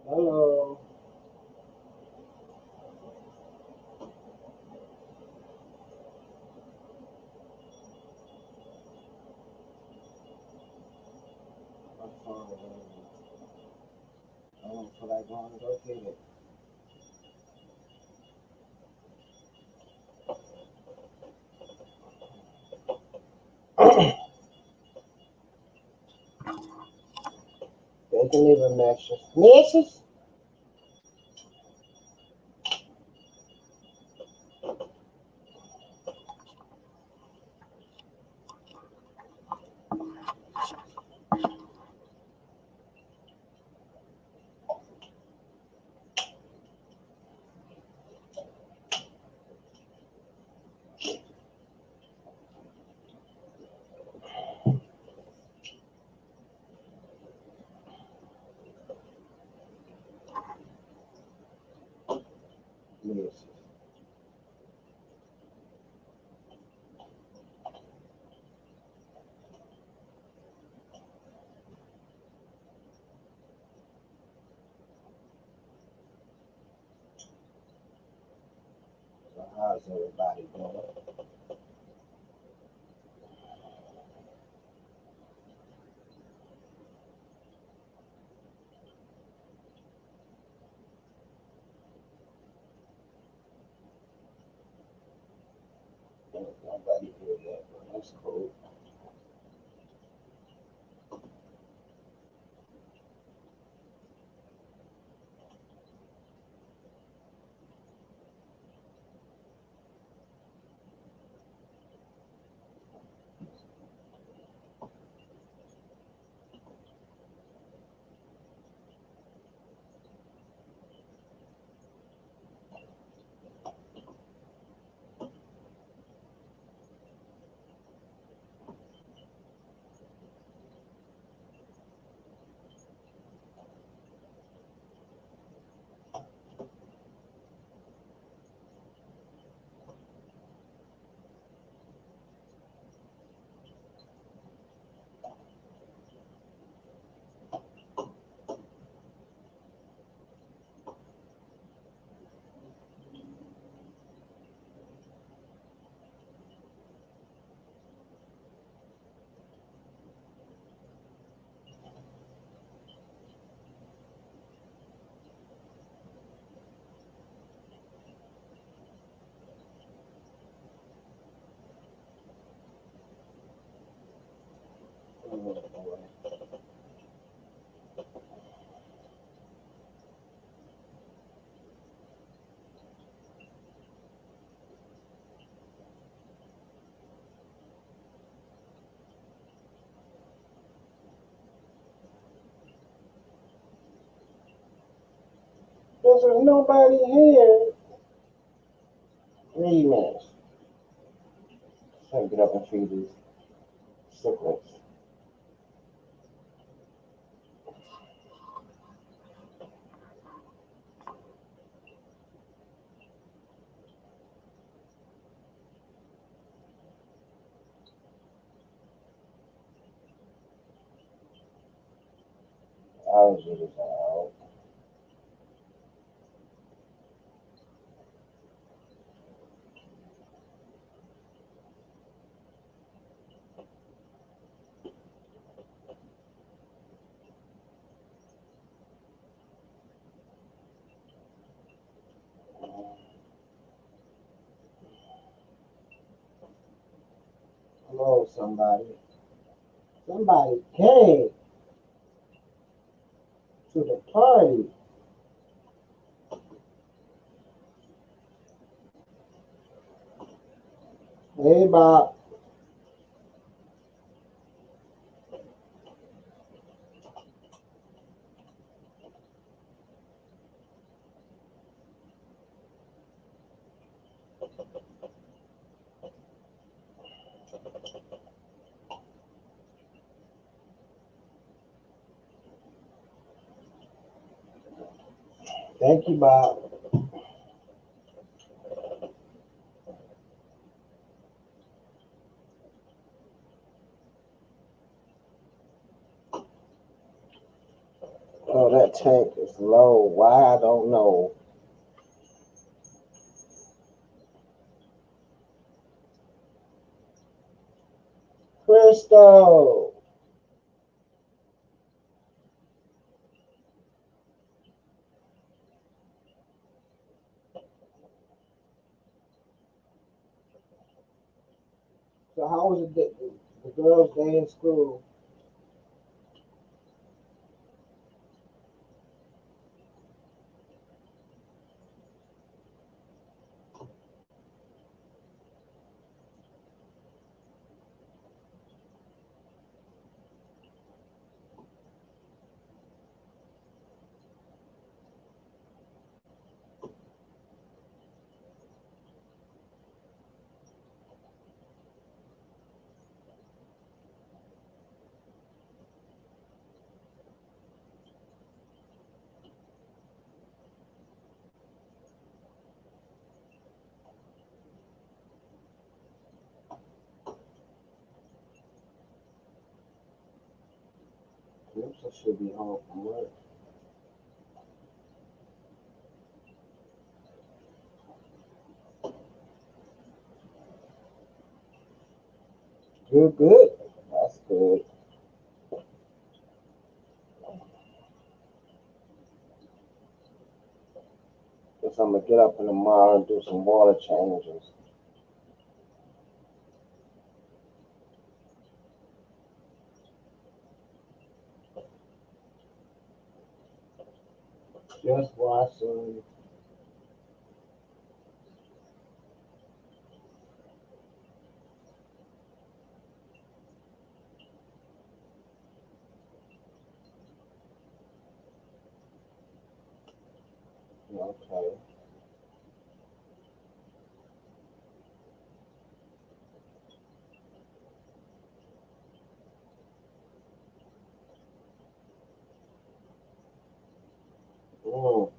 Hello. My phone I don't feel like going to go get it. They can leave a message. Message? Message. So how's everybody doing? Nobody here yet, but that's cool. There's nobody here. 3 minutes. So get up and feed these cichlids. Allergies out. Hello, somebody. Somebody came to the party. Hey, Bob. Thank you, Bob. Oh, that tank is low. Why? I don't know. Crystal. So how was the girls' day in school? Oops, I should be home from work. Good, good. That's good. Guess I'm gonna get up in the tomorrow and do some water changes. Just washing. Okay. Mm.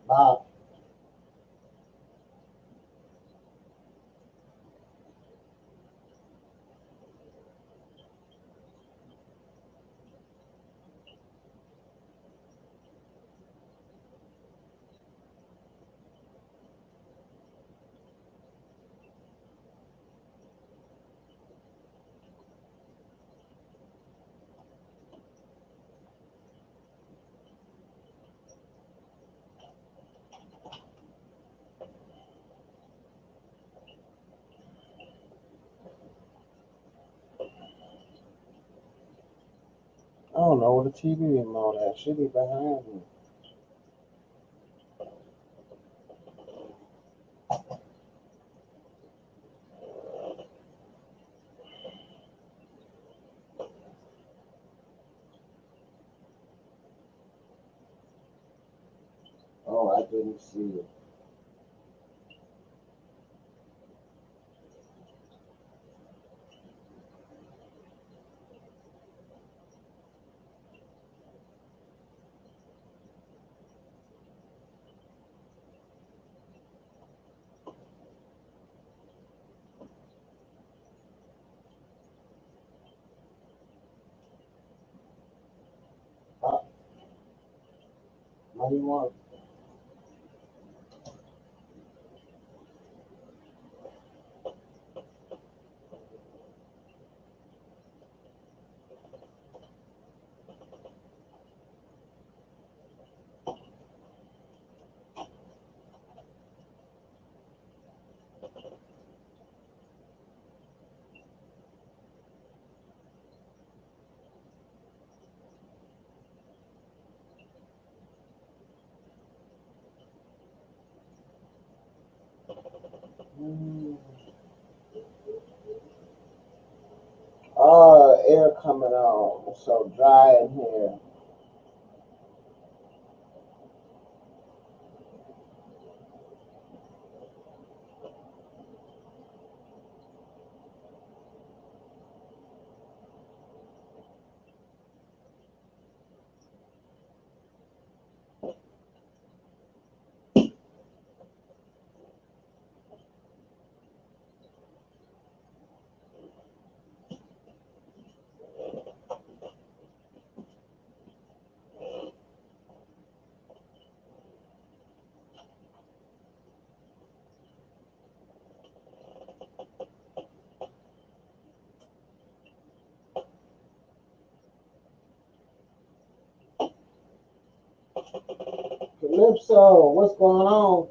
Bye. I don't know where the TV remote at. Should be behind me. Oh, I didn't see it. Uh, what do you want? Mm. Oh, air coming on. It's so dry in here. Calypso, what's going on?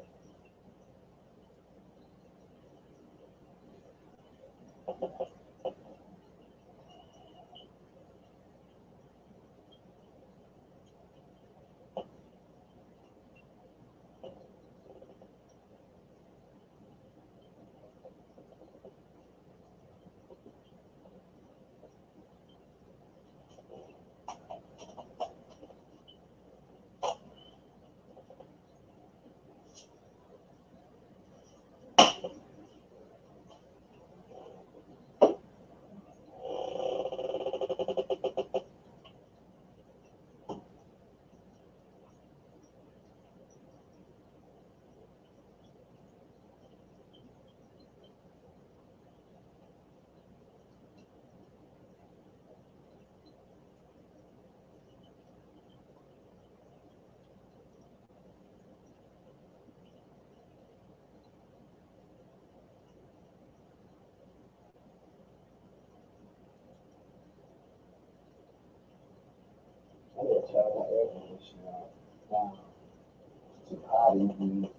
I need to turn my air conditioner down. It's too hot in here.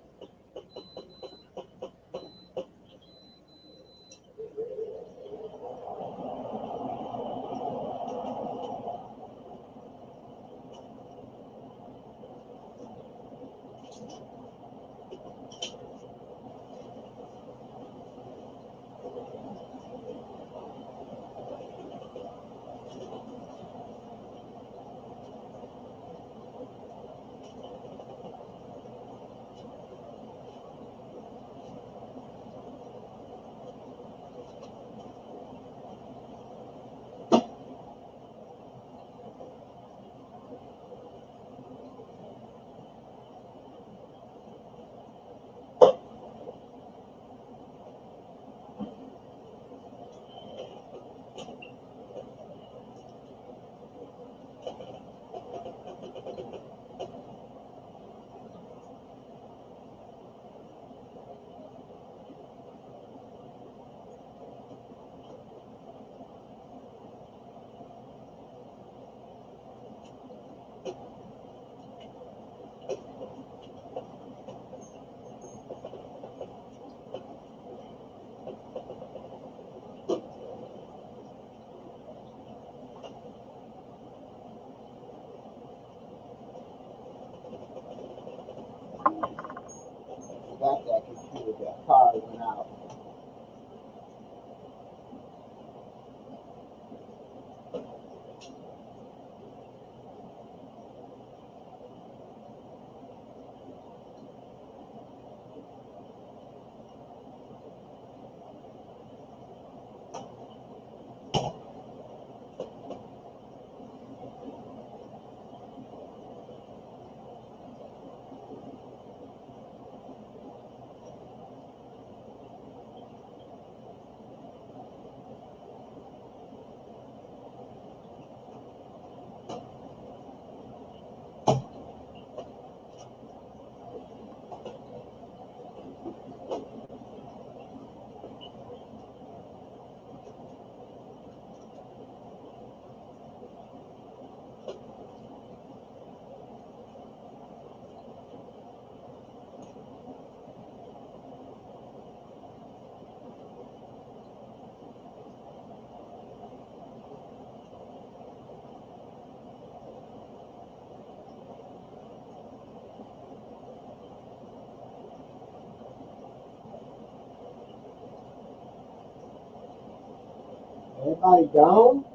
Everybody gone?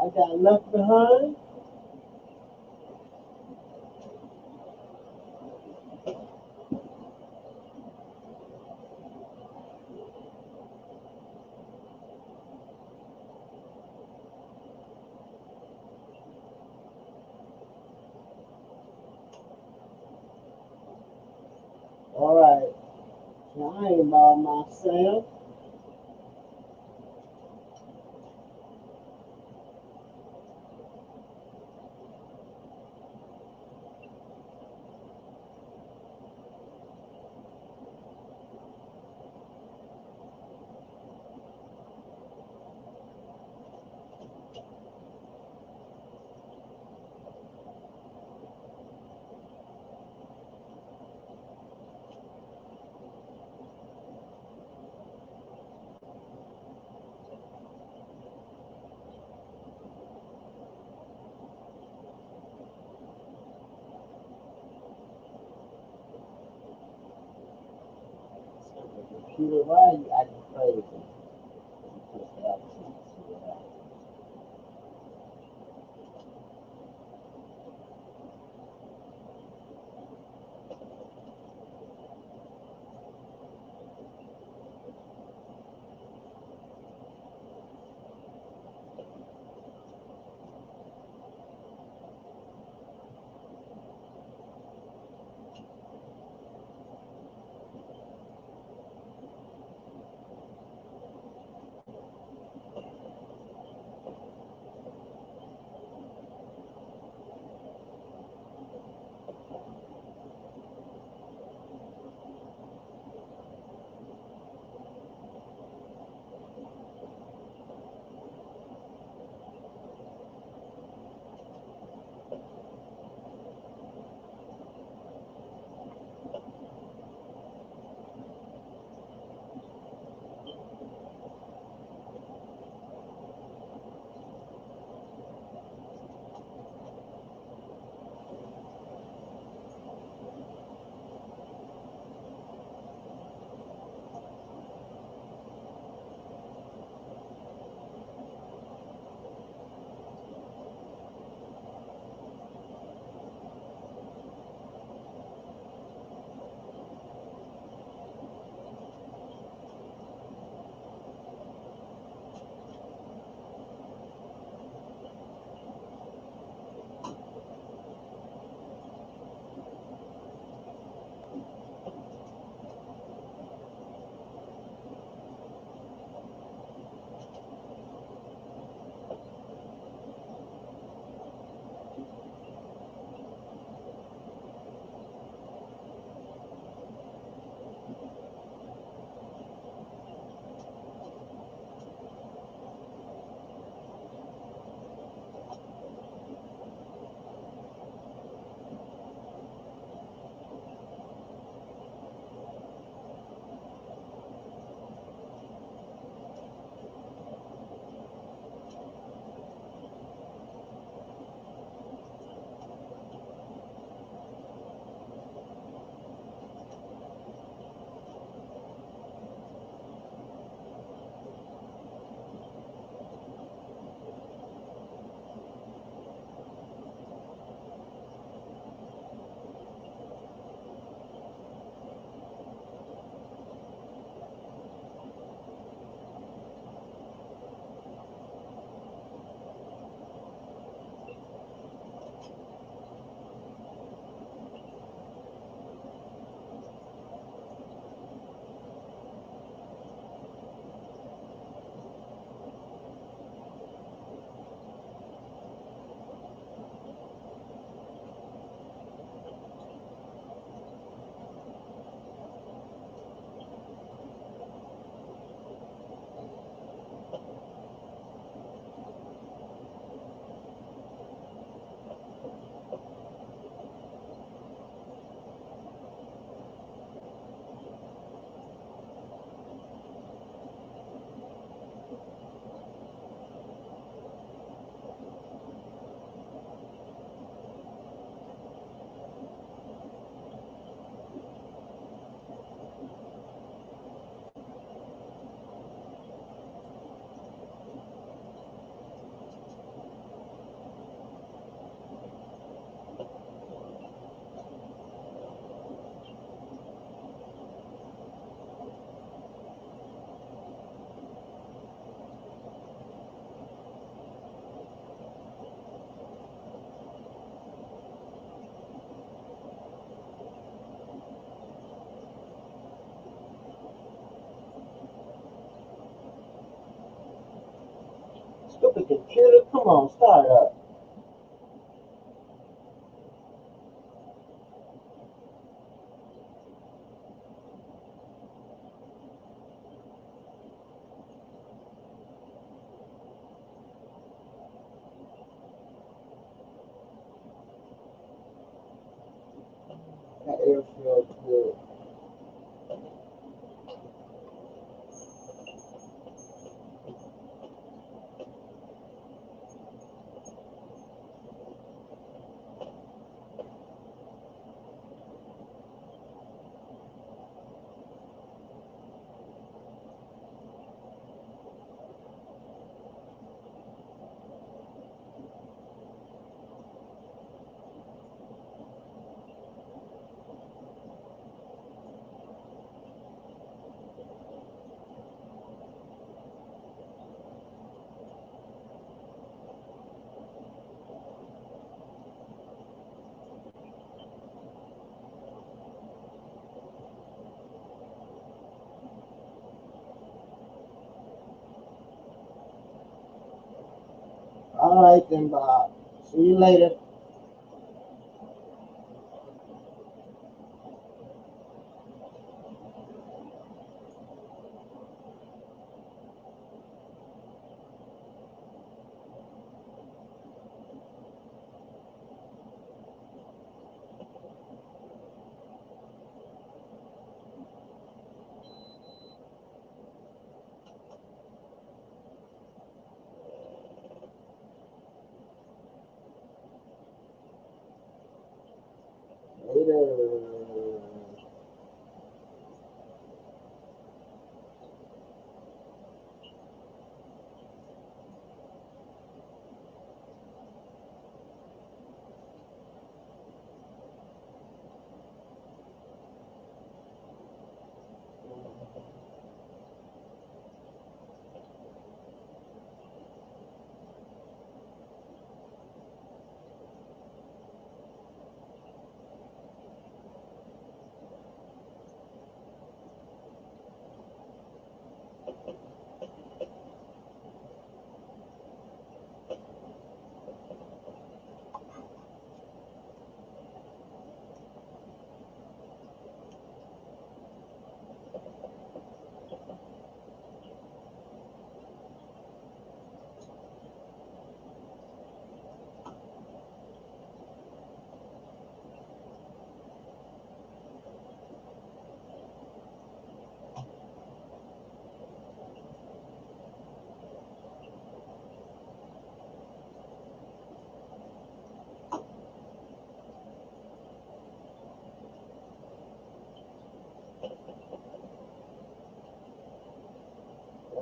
I got left behind? Alright. Now I ain't by myself. Computer, why are you acting crazy? Push the options. Stupid computer, come on, start up. That air feels good. All right then, Bob. See you later. Later.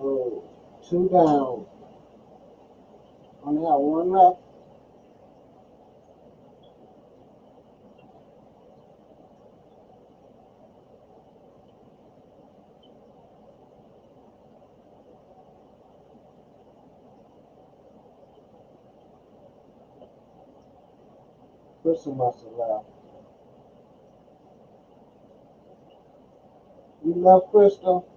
Oh, two down. Only got one left. Crystal must have left. You left, Crystal?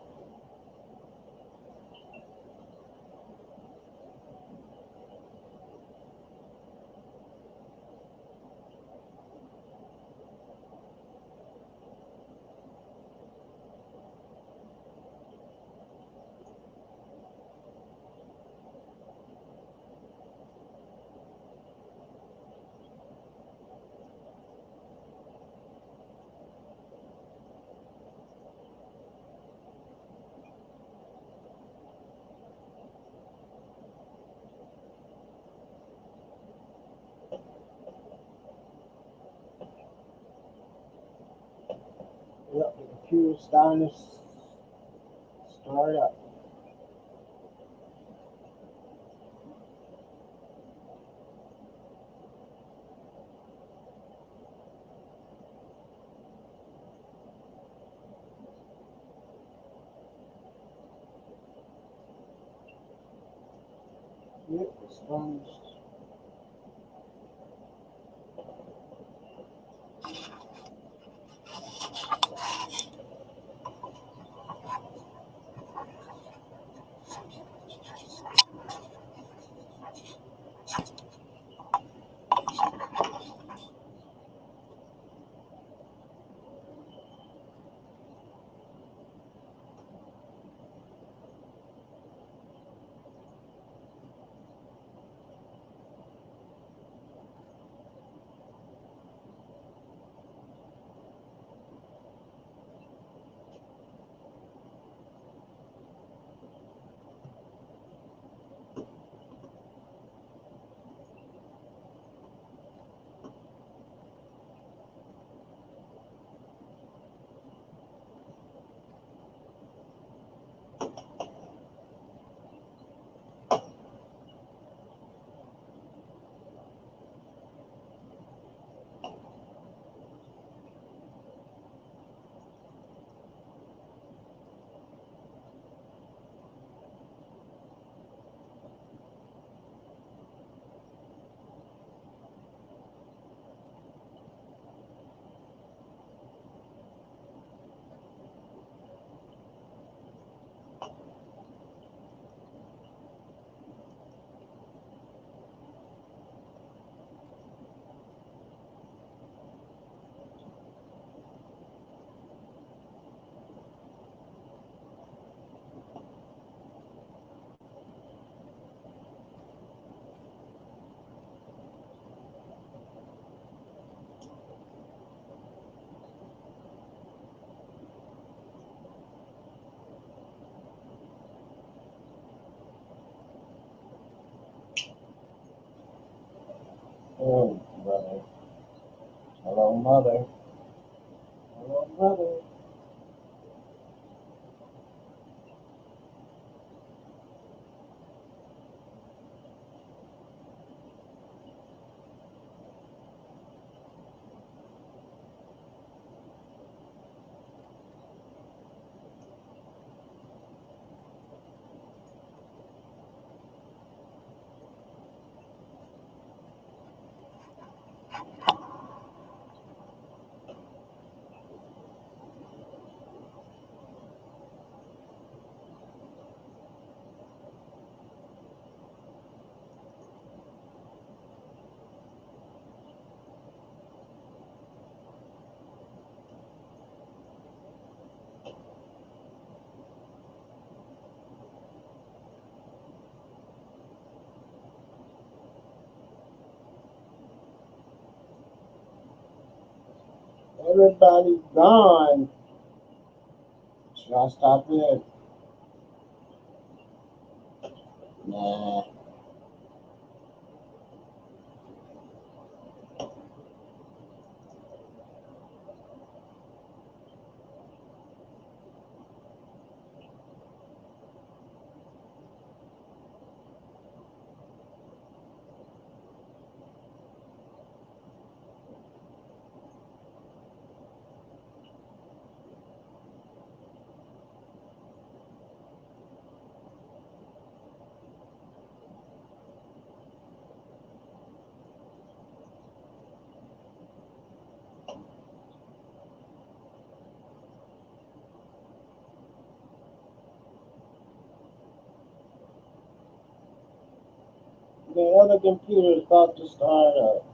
Yep, the computer's starting to start up. Yep, it's starting. Oh, brother. Hello, mother. Hello, brother. Everybody gone. Should I stop it? Nah. The other computer is about to start up.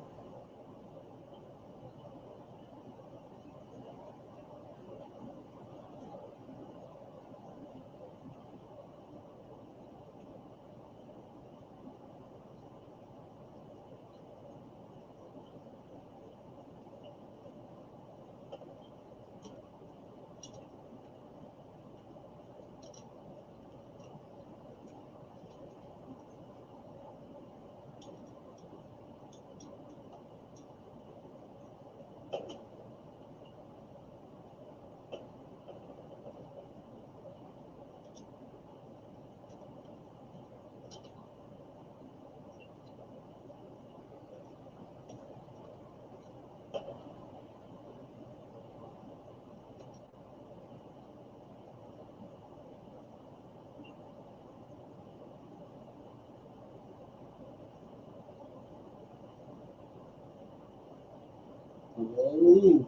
Really?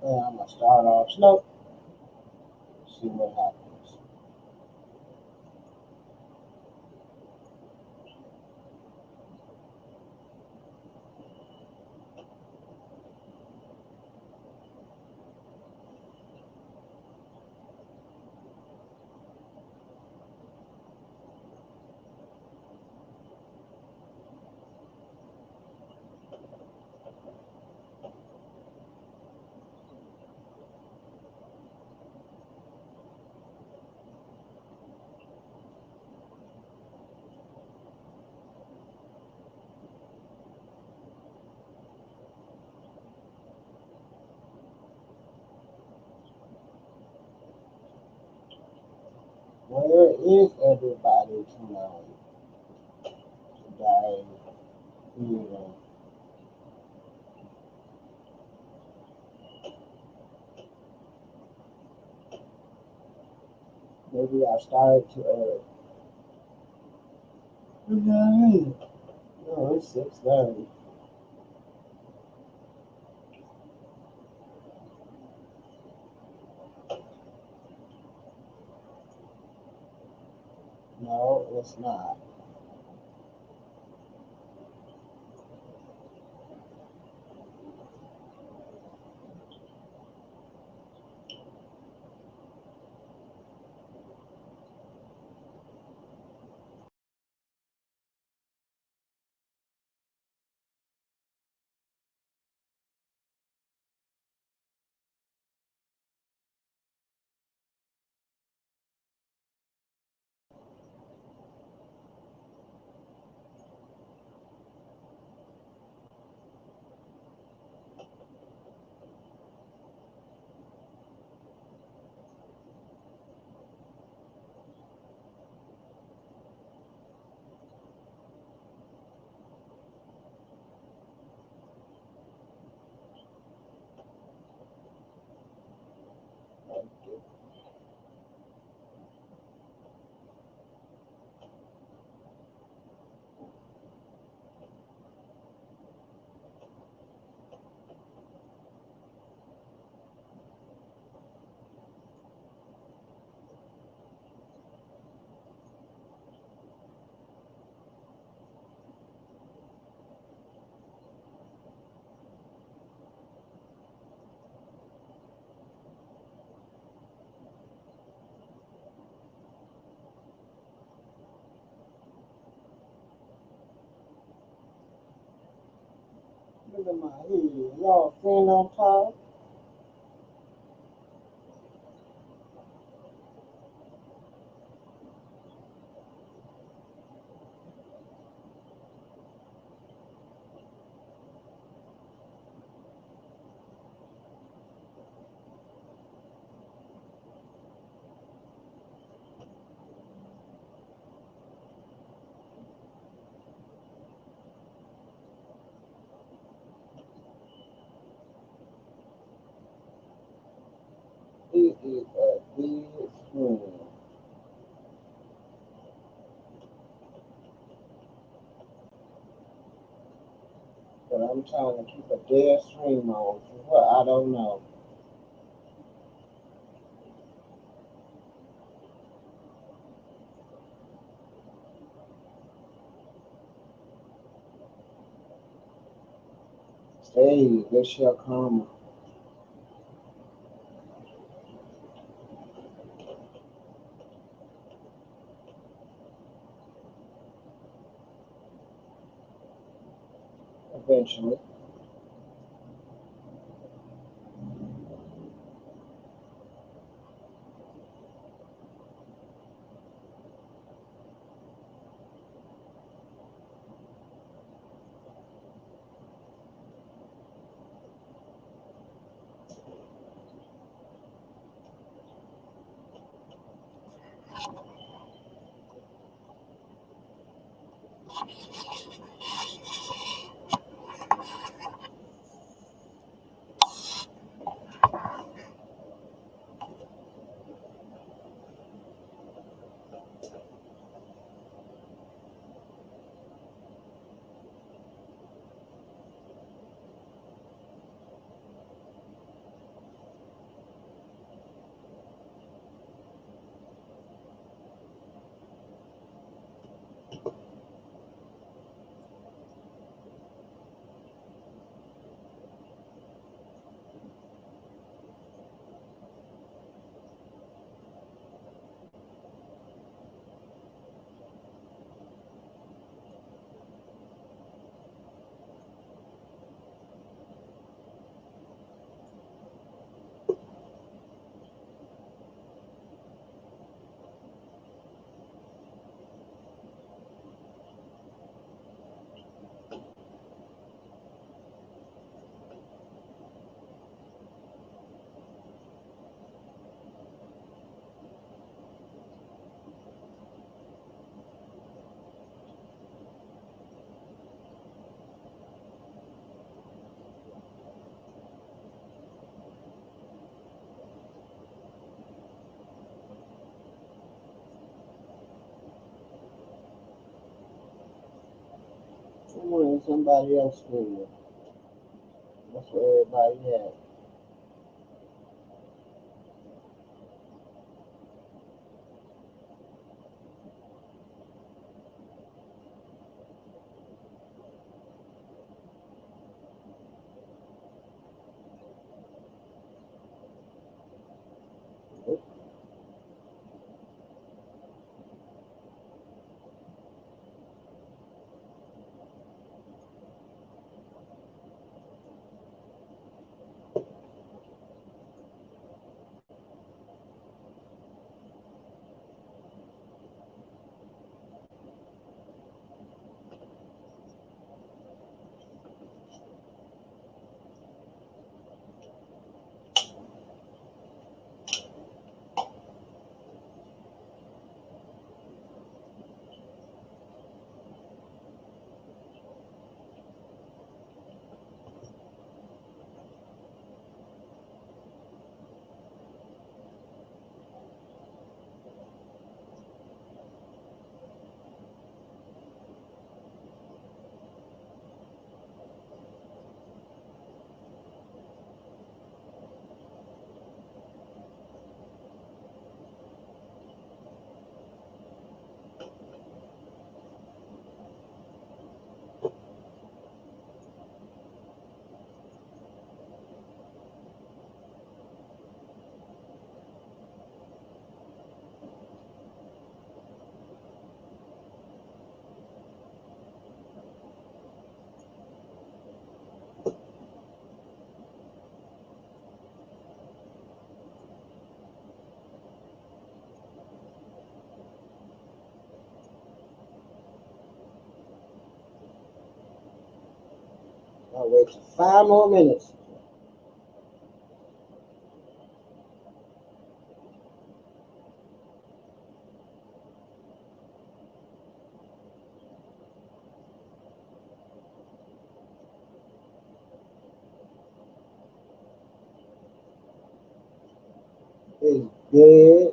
Yeah, I'm gonna start off slow. See what happens. Where is everybody tonight? Today, evening. Maybe I started too early. Okay. No, it's 6:30. No, it's not. Look at my head. Y'all seeing on top? It is a big screen. But I'm trying to keep a dead stream on. For what? I don't know. Hey, this shall come eventually. one in somebody else's studio. That's where everybody at. I'll wait for 5 more minutes. It's dead.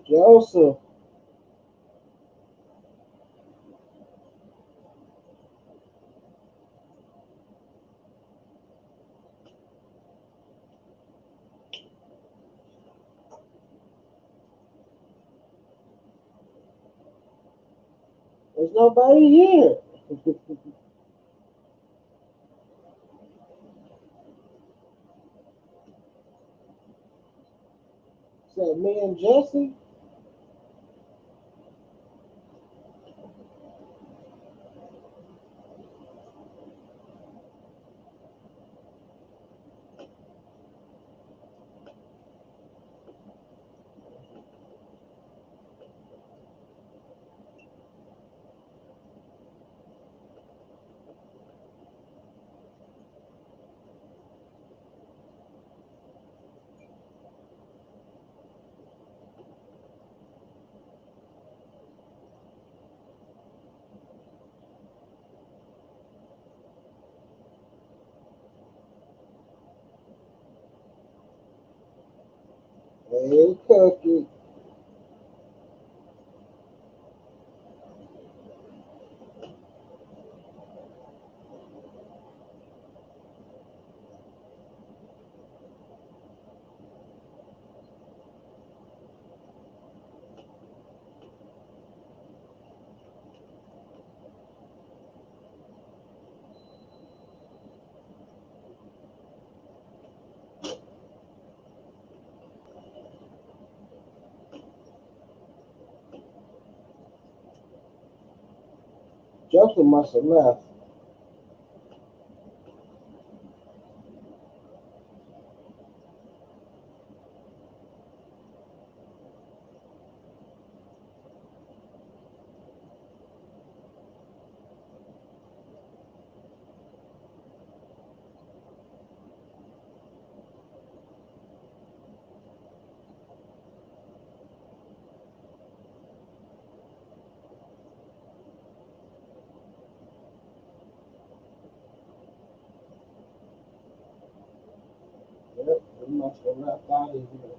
Joseph. There's nobody here. Said me and Jesse. Hey, Cookie. Joseph must have left. Yep, he must have left out of here.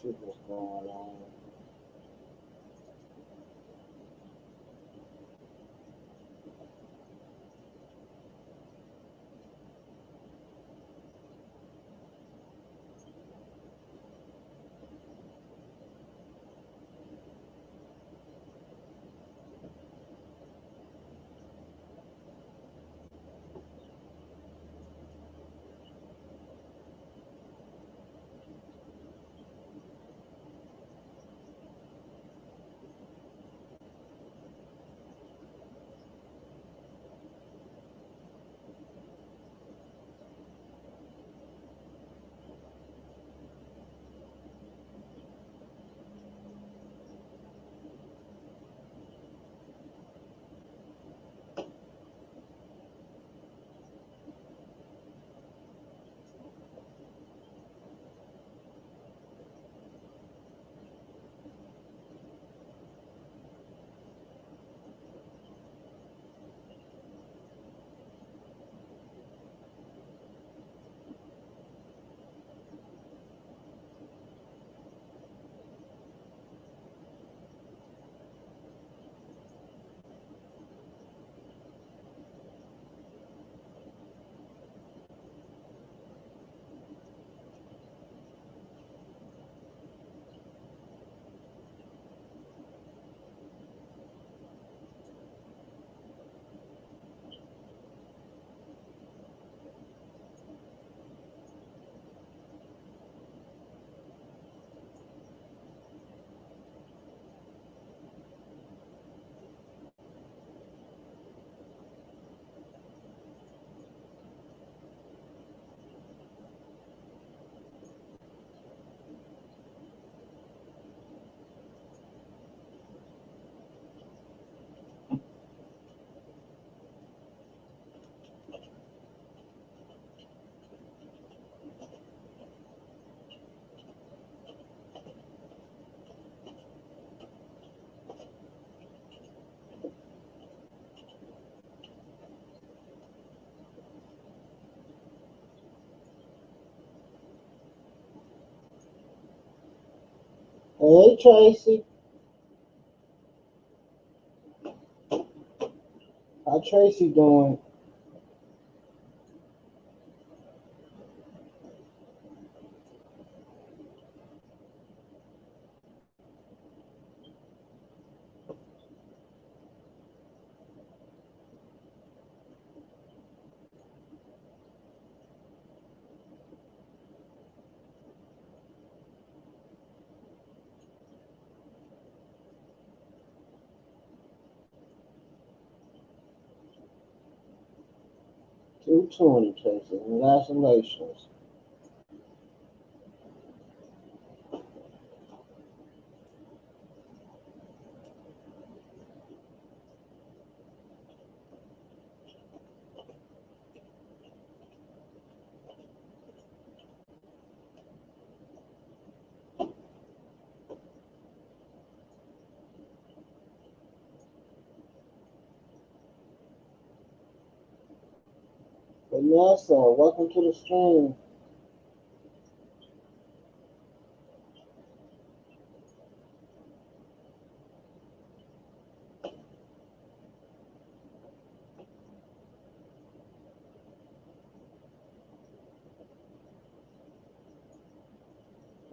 See what's going on. Hey, Tracy. How Tracy doing? $220, Tracy. Congratulations. Vanessa, welcome to the stream.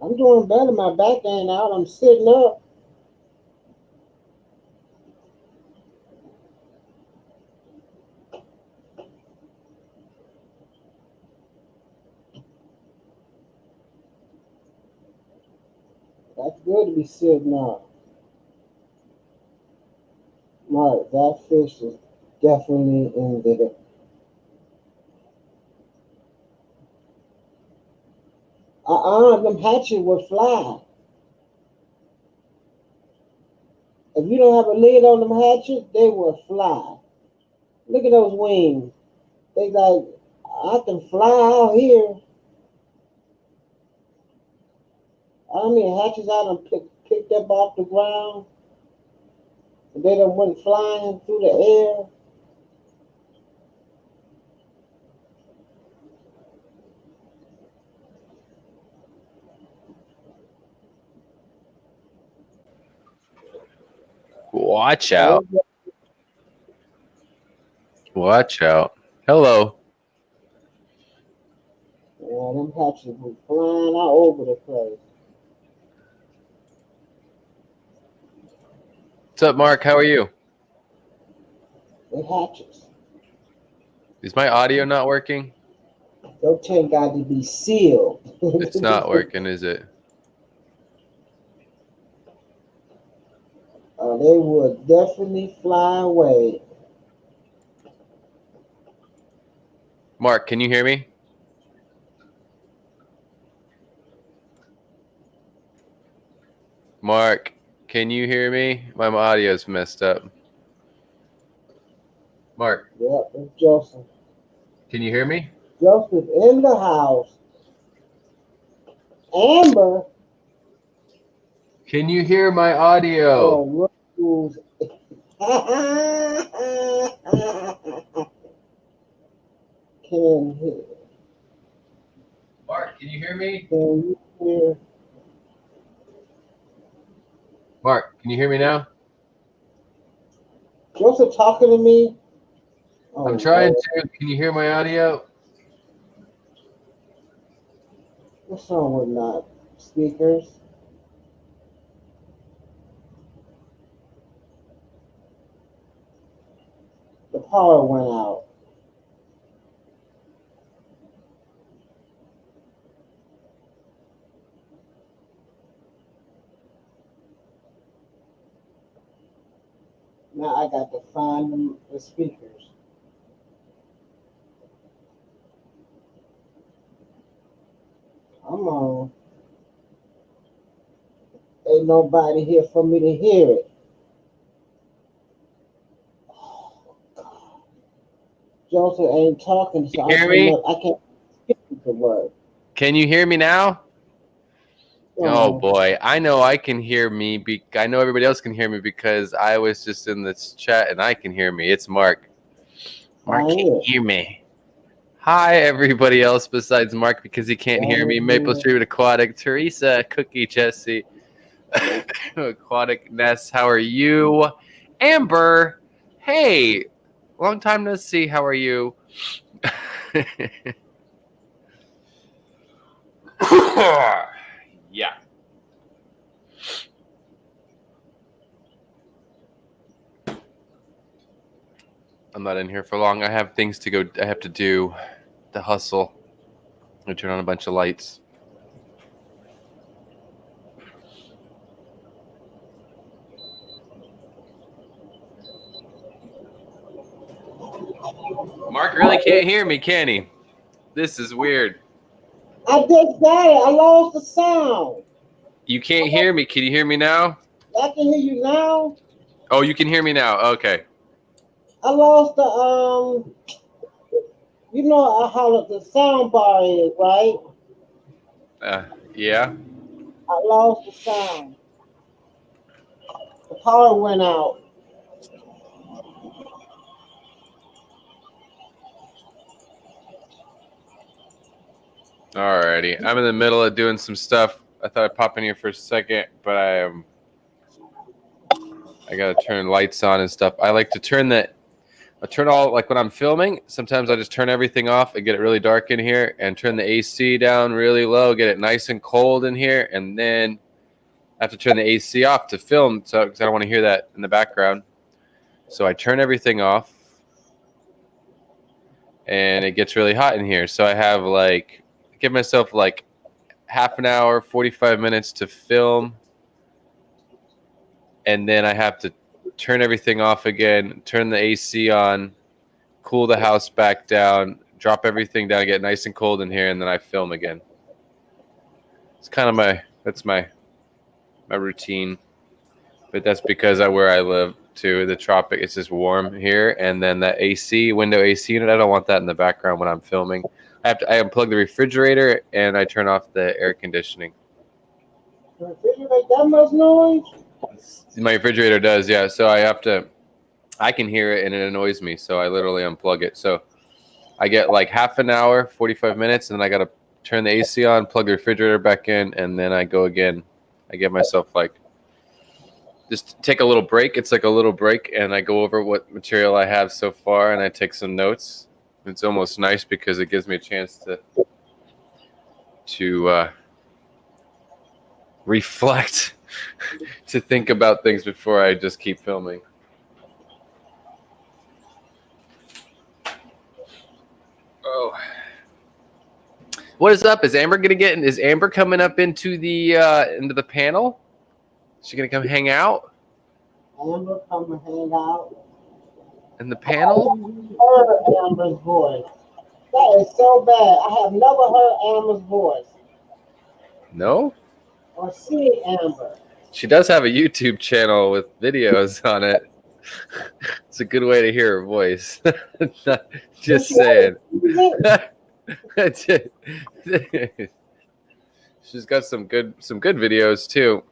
I'm doing better. My back ain't out. I'm sitting up. That's good to be sitting up. Mark, that fish is definitely in there. Them hatchet would fly. If you don't have a lid on them hatchet, they will fly. Look at those wings. They like, I can fly out here. I mean, hatches I done picked up off the ground. They done went flying through the air. Watch out. Watch out. Hello. Yeah, them hatches were flying all over the place. What's up, Mark? How are you? The hatches. Is my audio not working? Your tank got to be sealed. It's not working, is it? They would definitely fly away. Mark, can you hear me? Mark, can you hear me? My audio's messed up. Mark. Yep, it's Joseph. Can you hear me? Joseph in the house. Amber. Can you hear my audio? Rules. Can hear. Mark, can you hear me? Can you hear? Mark, can you hear me now? Joseph talking to me? Oh, I'm trying to. Can you hear my audio? What's wrong with not speakers? The power went out. Now I got to find the speakers. I'm on. Ain't nobody here for me to hear it. Oh, God. Joseph ain't talking, so Can you hear me? I can't speak the word. Can you hear me now? Oh boy, I know I can hear me. I know everybody else can hear me because I was just in this chat and I can hear me. It's Mark. Mark can't hear me. Hi, everybody else besides Mark because he can't hear me. Maple Street Aquatic, Teresa, Cookie, Jesse, Aquatic Ness, how are you? Amber, hey, long time no see. How are you? Yeah. I'm not in here for long. I have things to go. I have to do the hustle. I turn on a bunch of lights. Mark really can't hear me, can he? This is weird. I just got it. I lost the sound. You can't hear me. Can you hear me now? I can hear you now. Oh, you can hear me now. Okay. I lost the you know how the sound bar is, right? Yeah. I lost the sound. The power went out. Alrighty. I'm in the middle of doing some stuff. I thought I'd pop in here for a second, but I gotta turn lights on and stuff. I like to turn all, like when I'm filming, sometimes I just turn everything off and get it really dark in here and turn the AC down really low, get it nice and cold in here, and then I have to turn the AC off to film, so because I don't want to hear that in the background. So I turn everything off, and it gets really hot in here. So I have give myself like half an hour, 45 minutes to film, and then I have to turn everything off again, turn the AC on, cool the house back down, drop everything down, get nice and cold in here, and then I film again. It's kind of my routine, but that's because where I live too, the tropic, it's just warm here, and then that window AC unit, I don't want that in the background when I'm filming. I unplug the refrigerator and I turn off the air conditioning. The refrigerator make that much noise? My refrigerator does, yeah. So I can hear it and it annoys me, so I literally unplug it. So I get like half an hour, 45 minutes, and then I got to turn the AC on, plug the refrigerator back in, and then I go again. I give myself just take a little break. It's like a little break, and I go over what material I have so far, and I take some notes. It's almost nice because it gives me a chance to reflect, to think about things before I just keep filming. Oh, what is up? Is Amber coming up into the panel? Is she gonna come hang out Amber come and hang out. in the panel? Heard Amber's voice. That is so bad. I have never heard Amber's voice No? or seen Amber. She does have a YouTube channel with videos on it. It's a good way to hear her voice. Just saying. She's got some good videos too.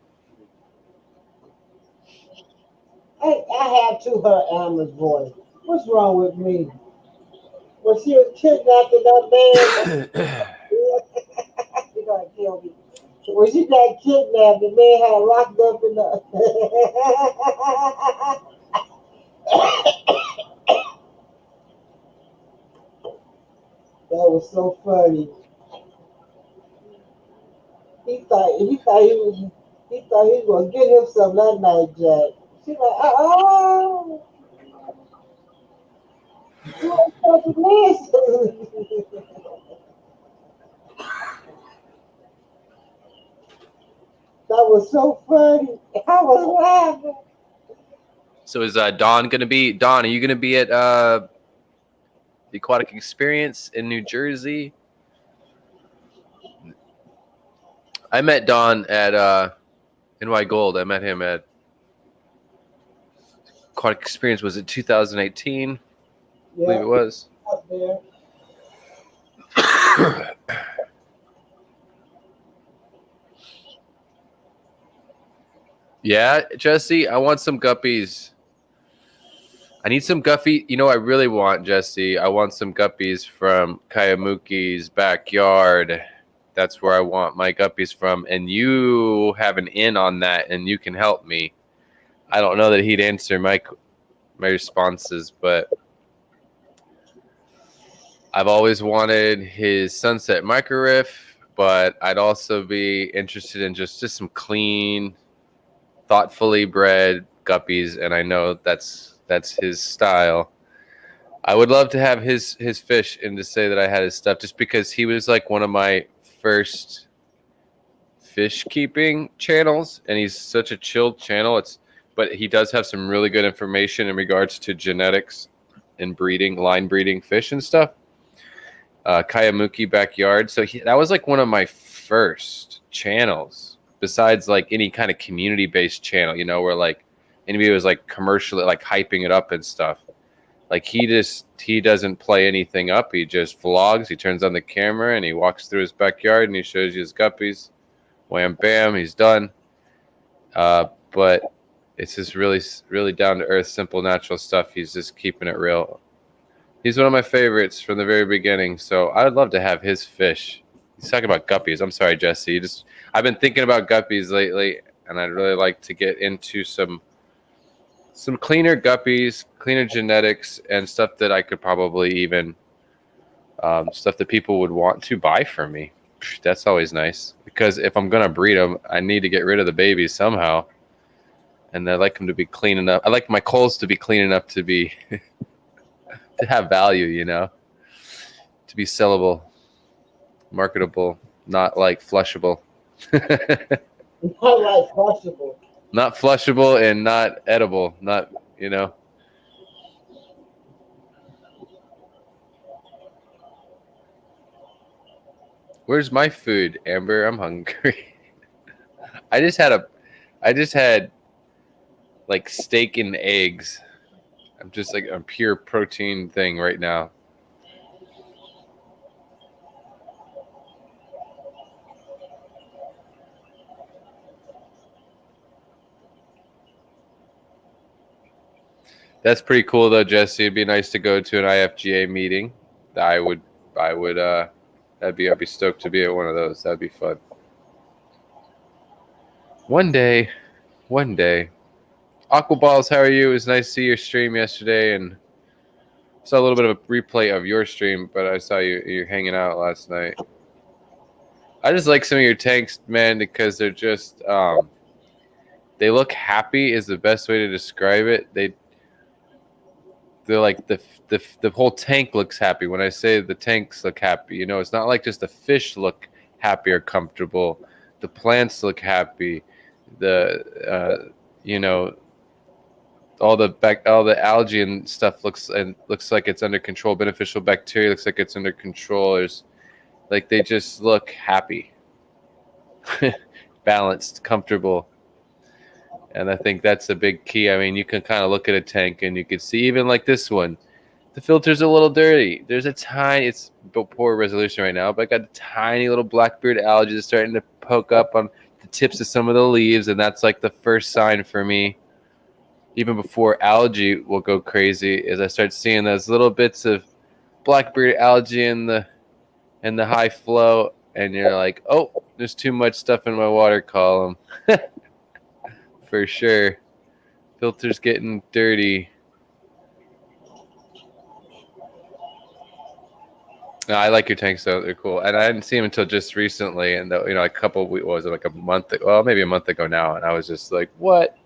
I have to heard Amber's voice. What's wrong with me? When she was kidnapped in that man, you're gonna kill me. When she got kidnapped, the man had her locked up in the. That was so funny. He thought he was gonna get himself that night, Jack. She's like, oh, you ain't touching this. That was so funny. I was laughing. So is Dawn gonna be? Dawn, are you gonna be at the Aquatic Experience in New Jersey? I met Dawn at NY Gold. I met him at Aquatic Experience. Was it 2018? Yeah, I believe it was. up there. Yeah, Jesse, I want some guppies. I need some guppy. You know, I really want, Jesse. I want some guppies from Kayamuki's backyard. that's where I want my guppies from, and you have an in on that, and you can help me. I don't know that he'd answer my responses, but I've always wanted his Sunset Micro Riff, but I'd also be interested in just some clean, thoughtfully bred guppies, and I know that's his style. I would love to have his fish and to say that I had his stuff, just because he was like one of my first fish keeping channels, and he's such a chilled channel. But he does have some really good information in regards to genetics and breeding, line breeding fish and stuff. Kayamuki Backyard. So that was like one of my first channels, besides like any kind of community based channel, you know, where like anybody was like commercially like hyping it up and stuff. Like he doesn't play anything up. He just vlogs. He turns on the camera and he walks through his backyard and he shows you his guppies. Wham bam, he's done. But it's just really, really down to earth, simple, natural stuff. He's just keeping it real. He's one of my favorites from the very beginning. So I would love to have his fish. He's talking about guppies. I'm sorry, Jesse. I've been thinking about guppies lately, and I'd really like to get into some cleaner guppies, cleaner genetics, and stuff that I could probably even stuff that people would want to buy from me. That's always nice, because if I'm gonna breed them, I need to get rid of the babies somehow, and I like them to be clean enough. I like my culls to be clean enough to be to have value, you know, to be sellable, marketable, not like flushable. Not like possible. Not flushable and not edible. Not, you know. Where's my food, Amber? I'm hungry. I just had like steak and eggs. I'm just like a pure protein thing right now. That's pretty cool though, Jesse. It'd be nice to go to an IFGA meeting. I'd be stoked to be at one of those. That'd be fun. One day. Aquaballs, how are you? It was nice to see your stream yesterday, and saw a little bit of a replay of your stream, but I saw you're hanging out last night. I just like some of your tanks, man, because they're just they look happy is the best way to describe it. They're like the whole tank looks happy. When I say the tanks look happy, you know, it's not like just the fish look happy or comfortable. The plants look happy. You know, all the algae and stuff looks like it's under control. Beneficial bacteria looks like it's under control. There's like they just look happy, balanced, comfortable. And I think that's a big key. I mean, you can kind of look at a tank and you can see, even like this one, the filter's a little dirty. There's a tiny, it's poor resolution right now, but I got a tiny little blackbeard algae that's starting to poke up on the tips of some of the leaves. And that's like the first sign for me, even before algae will go crazy, is I start seeing those little bits of blackbeard algae in the high flow. And you're like, oh, there's too much stuff in my water column. For sure. Filter's getting dirty. No, I like your tanks though. They're cool. And I didn't see them until just recently. And you know, like a month ago? Well, maybe a month ago now. And I was just like, what?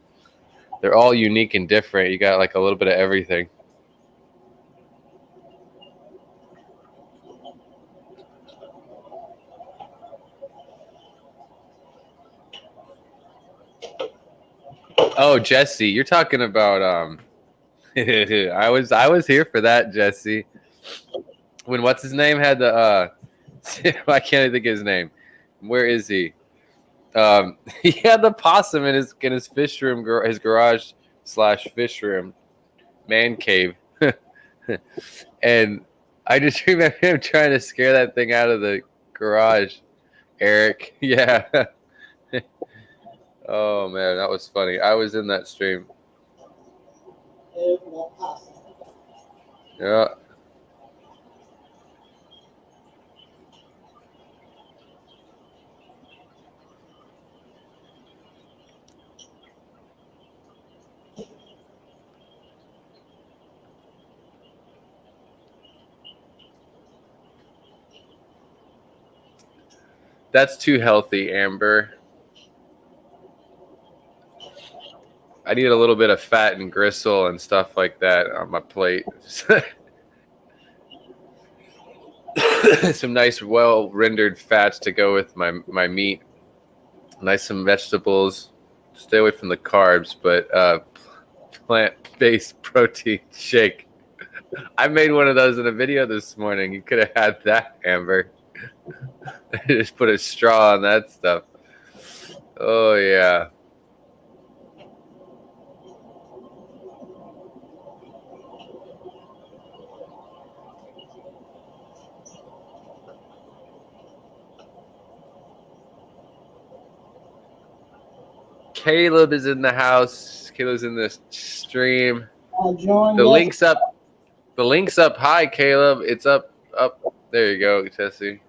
They're all unique and different. You got like a little bit of everything. Oh, Jesse, you're talking about I was here for that, Jesse. When what's his name had the I can't even think of his name. Where is he? He had the possum in his fish room, his garage / fish room, man cave, and I just remember him trying to scare that thing out of the garage. Eric, yeah. Oh man, that was funny. I was in that stream. Yeah. That's too healthy, Amber. I need a little bit of fat and gristle and stuff like that on my plate. Some nice, well-rendered fats to go with my meat. Nice some vegetables. Stay away from the carbs, but plant-based protein shake. I made one of those in a video this morning. You could have had that, Amber. Just put a straw on that stuff. Oh, yeah. Caleb is in the house. Caleb's in the stream. I joined. The link's up. The link's up high, Caleb. It's up. There you go, Tessie.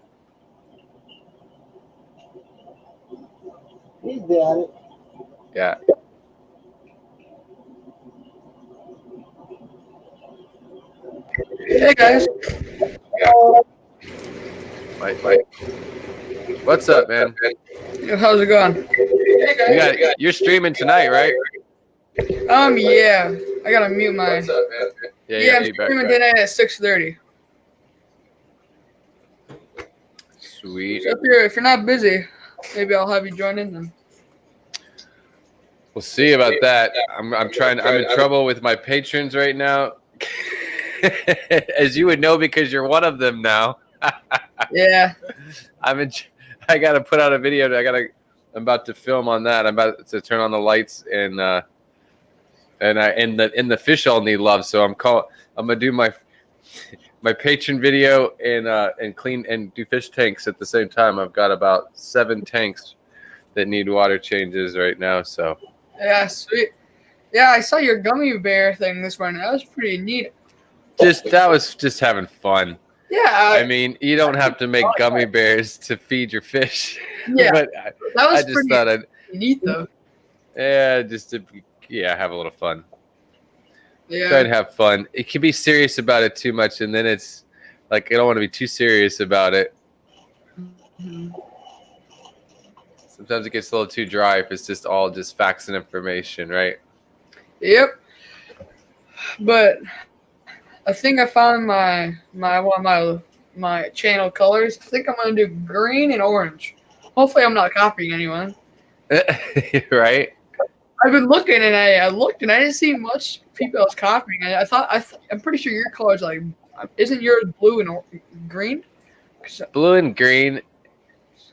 He got it. Yeah. Hey guys. Mike. What's up, man? How's it going? You're streaming tonight, right? Yeah. I gotta mute my. What's up, man? Yeah, I'm streaming tonight at 6:30. Sweet. So if you're not busy, maybe I'll have you join in then. We'll see about that. I'm in trouble with my patrons right now. As you would know because you're one of them now. Yeah. I gotta put out a video. I'm about to film on that. I'm about to turn on the lights and the fish all need love. So I'm gonna do my patron video and clean and do fish tanks at the same time. I've got about 7 tanks that need water changes right now. So Yeah, sweet. Yeah, I saw your gummy bear thing this morning. That was pretty neat. that was just having fun. Yeah. I mean, you don't have to make gummy bears to feed your fish. Yeah. But that was I just pretty thought I'd neat though. have a little fun. Yeah. Try and have fun. It can be serious about it too much, and then it's like I don't want to be too serious about it. Mhm. Sometimes it gets a little too dry if it's just all just facts and information, right? Yep. But I think I found my channel colors. I think I'm gonna do green and orange. Hopefully, I'm not copying anyone. Right? I've been looking and I looked and I didn't see much people else copying. I'm pretty sure your colors isn't yours blue and green? Blue and green.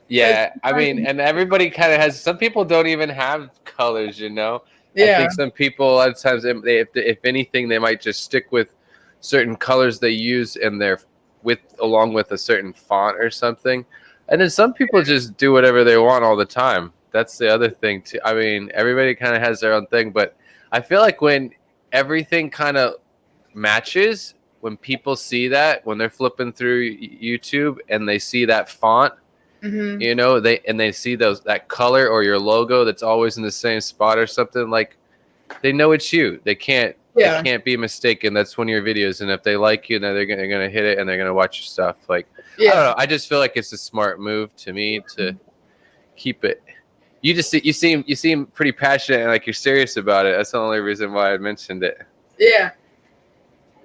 Yeah, I mean, and everybody kind of has. Some people don't even have colors, you know. Yeah. I think some people a lot of times, if anything, they might just stick with certain colors they use and they're along with a certain font or something. And then some people just do whatever they want all the time. That's the other thing too. I mean, everybody kind of has their own thing, but I feel like when everything kind of matches, when people see that, when they're flipping through YouTube and they see that font, Mm-hmm. you know, they see that color or your logo that's always in the same spot or something, like they know it's you. They can't be mistaken. That's one of your videos, and if they like you, then they're gonna hit it and they're gonna watch your stuff. Like I don't know. I just feel like it's a smart move to me to keep it. You seem pretty passionate and like you're serious about it. That's the only reason why I mentioned it. Yeah.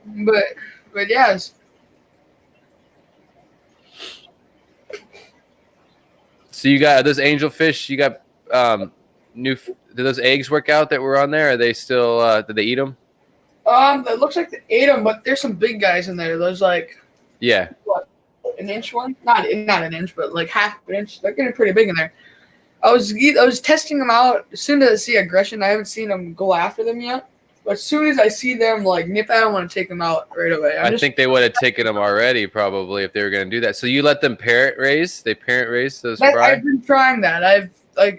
But yes. So you got those angelfish. You got did those eggs work out that were on there? Are they still? Did they eat them? It looks like they ate them, but there's some big guys in there. There's like what, an inch one? Not an inch, but like half an inch. They're getting pretty big in there. I was testing them out. As soon as I see aggression, I haven't seen them go after them yet. But as soon as I see them like nip, I don't want to take them out right away. I think they would have taken them already, probably, if they were going to do that. So you let them parent raise? They parent raise those fry? I've been trying that. I've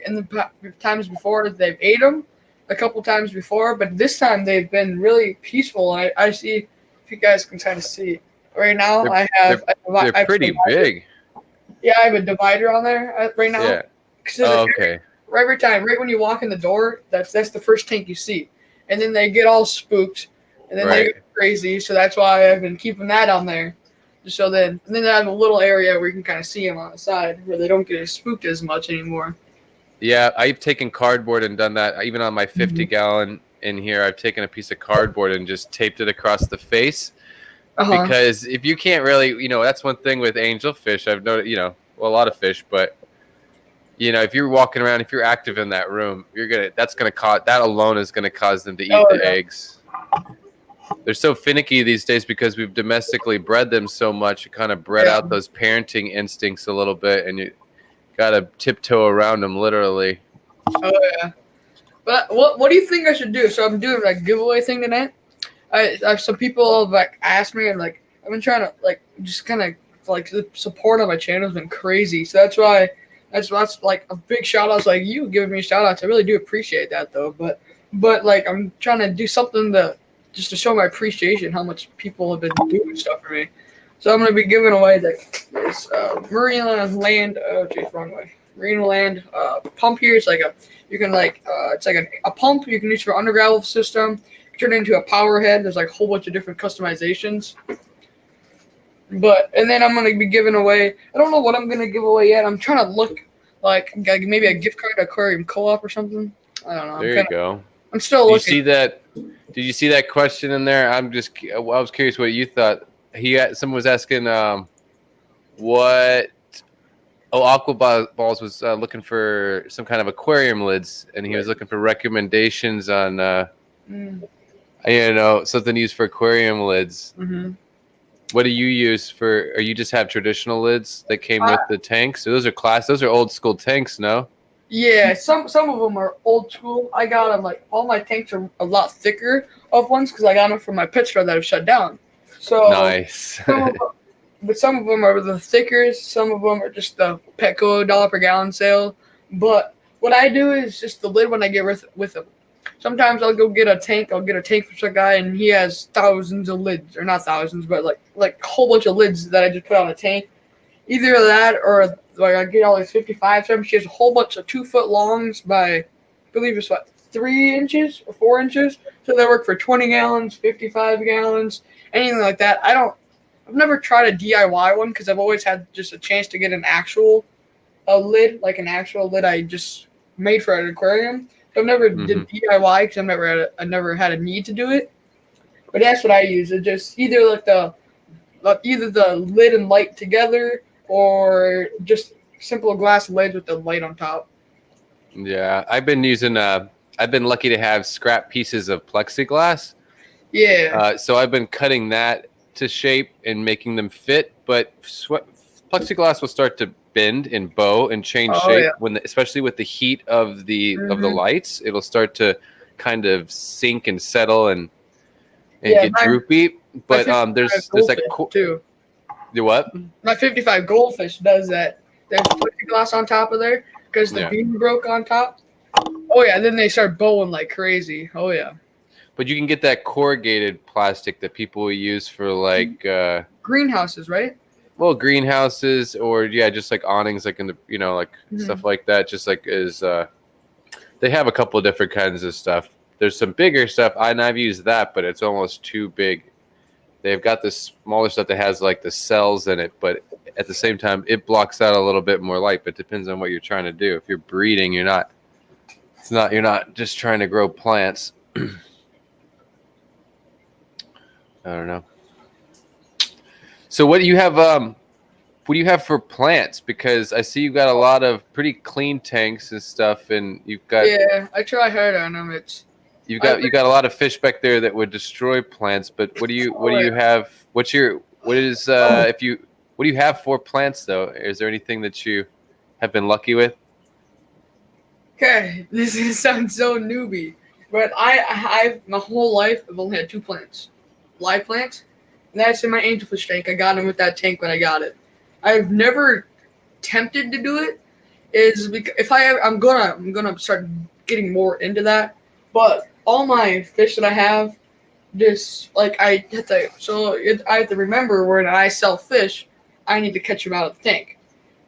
in the times before they've ate them a couple times before, but this time they've been really peaceful. I see if you guys can kind of see right now. They're pretty big. Yeah, I have a divider on there right now. Yeah. Okay. Right when you walk in the door, that's the first tank you see, and then they get all spooked, and then they get crazy. So that's why I've been keeping that on there, So then I have a little area where you can kind of see them on the side where they don't get spooked as much anymore. Yeah, I've taken cardboard and done that. Even on my 50-gallon in here, I've taken a piece of cardboard and just taped it across the face. Because if you can't really, that's one thing with angelfish. I've noticed, a lot of fish, but if you're walking around, if you're active in that room, that alone is gonna cause them to eat the eggs. They're so finicky these days because we've domestically bred them so much. You kind of bred out those parenting instincts a little bit, and you gotta tiptoe around them literally. Oh yeah. But what do you think I should do? So I'm doing like giveaway thing tonight. Some people have like asked me, and like I've been trying to like just kind of like the support on my channel has been crazy. So that's like a big shout out. Like you giving me shout outs. I really do appreciate that though. But like I'm trying to do something just to show my appreciation, how much people have been doing stuff for me. So I'm gonna be giving away like this Marine Land. Oh geez, wrong way. Marine Land pump here. It's like it's like a pump you can use for undergravel system. Turn it into a power head. There's like a whole bunch of different customizations. And then I'm gonna be giving away. I don't know what I'm gonna give away yet. I'm trying to look like maybe a gift card to Aquarium Co-op or something. I don't know. There you go. I'm still looking. Did you see that question in there? I was curious what you thought. Someone was asking what. Oh, Aqua Balls was looking for some kind of aquarium lids, and he was looking for recommendations on something used for aquarium lids. Mm-hmm. What do you use for? Or you just have traditional lids that came with the tanks? So those are old school tanks, no? Yeah, some of them are old school. I got them like all my tanks are a lot thicker of ones because I got them from my pet store that have shut down. So nice. Some of them are the thickers. Some of them are just the Petco $1 per gallon sale. But what I do is just the lid when I get with them. Sometimes I'll go get a tank. I'll get a tank from some guy, and he has thousands of lids, or not thousands, but like a whole bunch of lids that I just put on a tank. Either that, or like I get all these 55. She has a whole bunch of 2 foot longs by, I believe it's 3 inches or 4 inches. So they work for 20 gallons, 55 gallons, anything like that. I've never tried a DIY one because I've always had just a chance to get an actual lid, like an actual lid I just made for an aquarium. So I've never did DIY because I never had a need to do it. But that's what I use. It just either either the lid and light together, or just simple glass lids with the light on top. Yeah, I've been lucky to have scrap pieces of plexiglass. Yeah. So I've been cutting that to shape and making them fit, but plexiglass will start to bend and bow and change shape especially with the heat of the lights. It'll start to kind of sink and settle and get droopy. But there's like too. Do what? My 55 goldfish does that. There's plexiglass on top of there because the beam broke on top. Oh yeah, then they start bowing like crazy. Oh yeah. But you can get that corrugated plastic that people will use for like greenhouses, right? Well, greenhouses or just like awnings, like in the stuff like that. Just like they have a couple of different kinds of stuff. There's some bigger stuff, and I've used that, but it's almost too big. They've got this smaller stuff that has like the cells in it, but at the same time, it blocks out a little bit more light. But it depends on what you're trying to do. If you're breeding, you're not just trying to grow plants. I don't know. So what do you have? What do you have for plants? Because I see you've got a lot of pretty clean tanks and stuff, and you've got I try hard on them. You got a lot of fish back there that would destroy plants. But what do you have? What do you have for plants though? Is there anything that you have been lucky with? Okay, this is gonna sound so newbie, but I've my whole life I've only had 2 plants, live plants, and that's in my angelfish tank. I got them with that tank when I got it. I've never tempted to do it, is because I'm gonna start getting more into that, but all my fish that I have, just like I have to remember when I sell fish, I need to catch them out of the tank.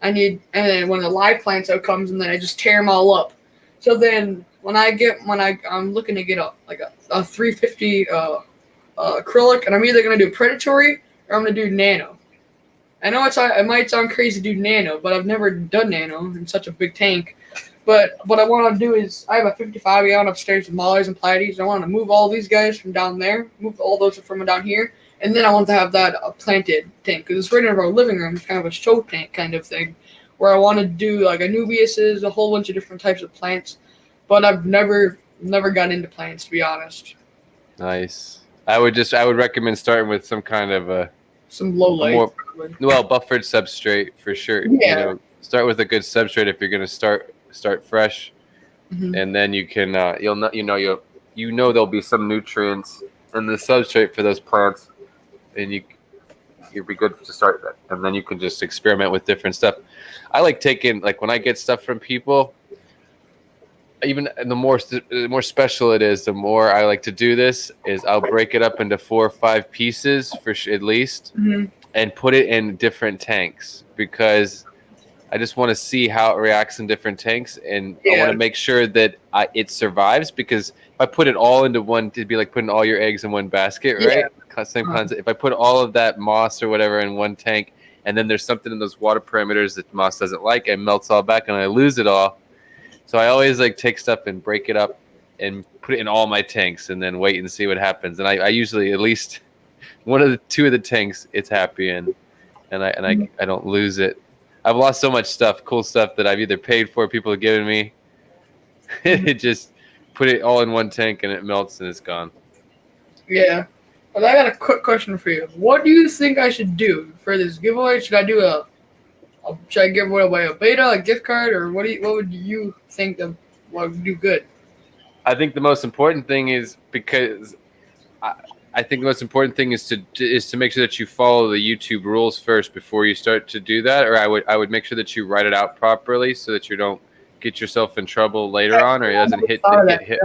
And then when the live plants out comes, and then I just tear them all up. So then I'm looking to get a 350 acrylic, and I'm either gonna do predatory or I'm gonna do nano. I know it might sound crazy to do nano, but I've never done nano in such a big tank. But what I want to do is I have a 55 gallon upstairs with mollies and Pleiades. I want to move all these guys from down there, move all those from down here, and then I want to have that planted tank because it's right in our living room. It's kind of a show tank kind of thing, where I want to do like Anubiuses, a whole bunch of different types of plants. But I've never got into plants, to be honest. Nice. I would recommend starting with some kind of some low light, buffered substrate for sure. Yeah. Start with a good substrate if you're going to start fresh, and then you can you'll there'll be some nutrients in the substrate for those plants, and you'll be good to start that, and then you can just experiment with different stuff. I like taking when I get stuff from people. Even the more special it is, the more I like to do this is I'll break it up into 4 or 5 pieces at least, and put it in different tanks because I just want to see how it reacts in different tanks, and I want to make sure that it survives. Because if I put it all into one, it'd be like putting all your eggs in one basket, right? Yeah. Same concept. If I put all of that moss or whatever in one tank, and then there's something in those water parameters that moss doesn't like, it melts all back and I lose it all. So I always take stuff and break it up and put it in all my tanks, and then wait and see what happens. And I usually at least two of the tanks it's happy in, and I don't lose it. I've lost so much stuff, cool stuff that I've either paid for, people have given me. It just put it all in one tank and it melts and it's gone. Yeah. But I got a quick question for you. What do you think I should do for this giveaway? Should I do should I give away a beta, a gift card, or what would you think would do good? I think the most important thing is because I think the most important thing is to make sure that you follow the YouTube rules first before you start to do that. Or I would make sure that you write it out properly so that you don't get yourself in trouble later on, or it doesn't hit.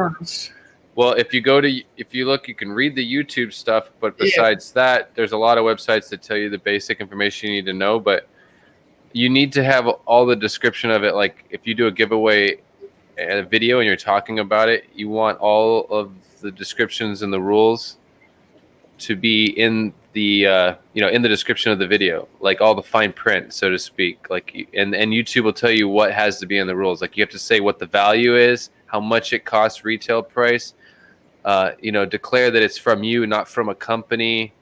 Well, if you look, you can read the YouTube stuff, but besides that, there's a lot of websites that tell you the basic information you need to know, but you need to have all the description of it. Like if you do a giveaway a video and you're talking about it, you want all of the descriptions and the rules to be in the in the description of the video, like all the fine print, so to speak. And YouTube will tell you what has to be in the rules. Like you have to say what the value is, how much it costs retail price. Declare that it's from you, not from a company.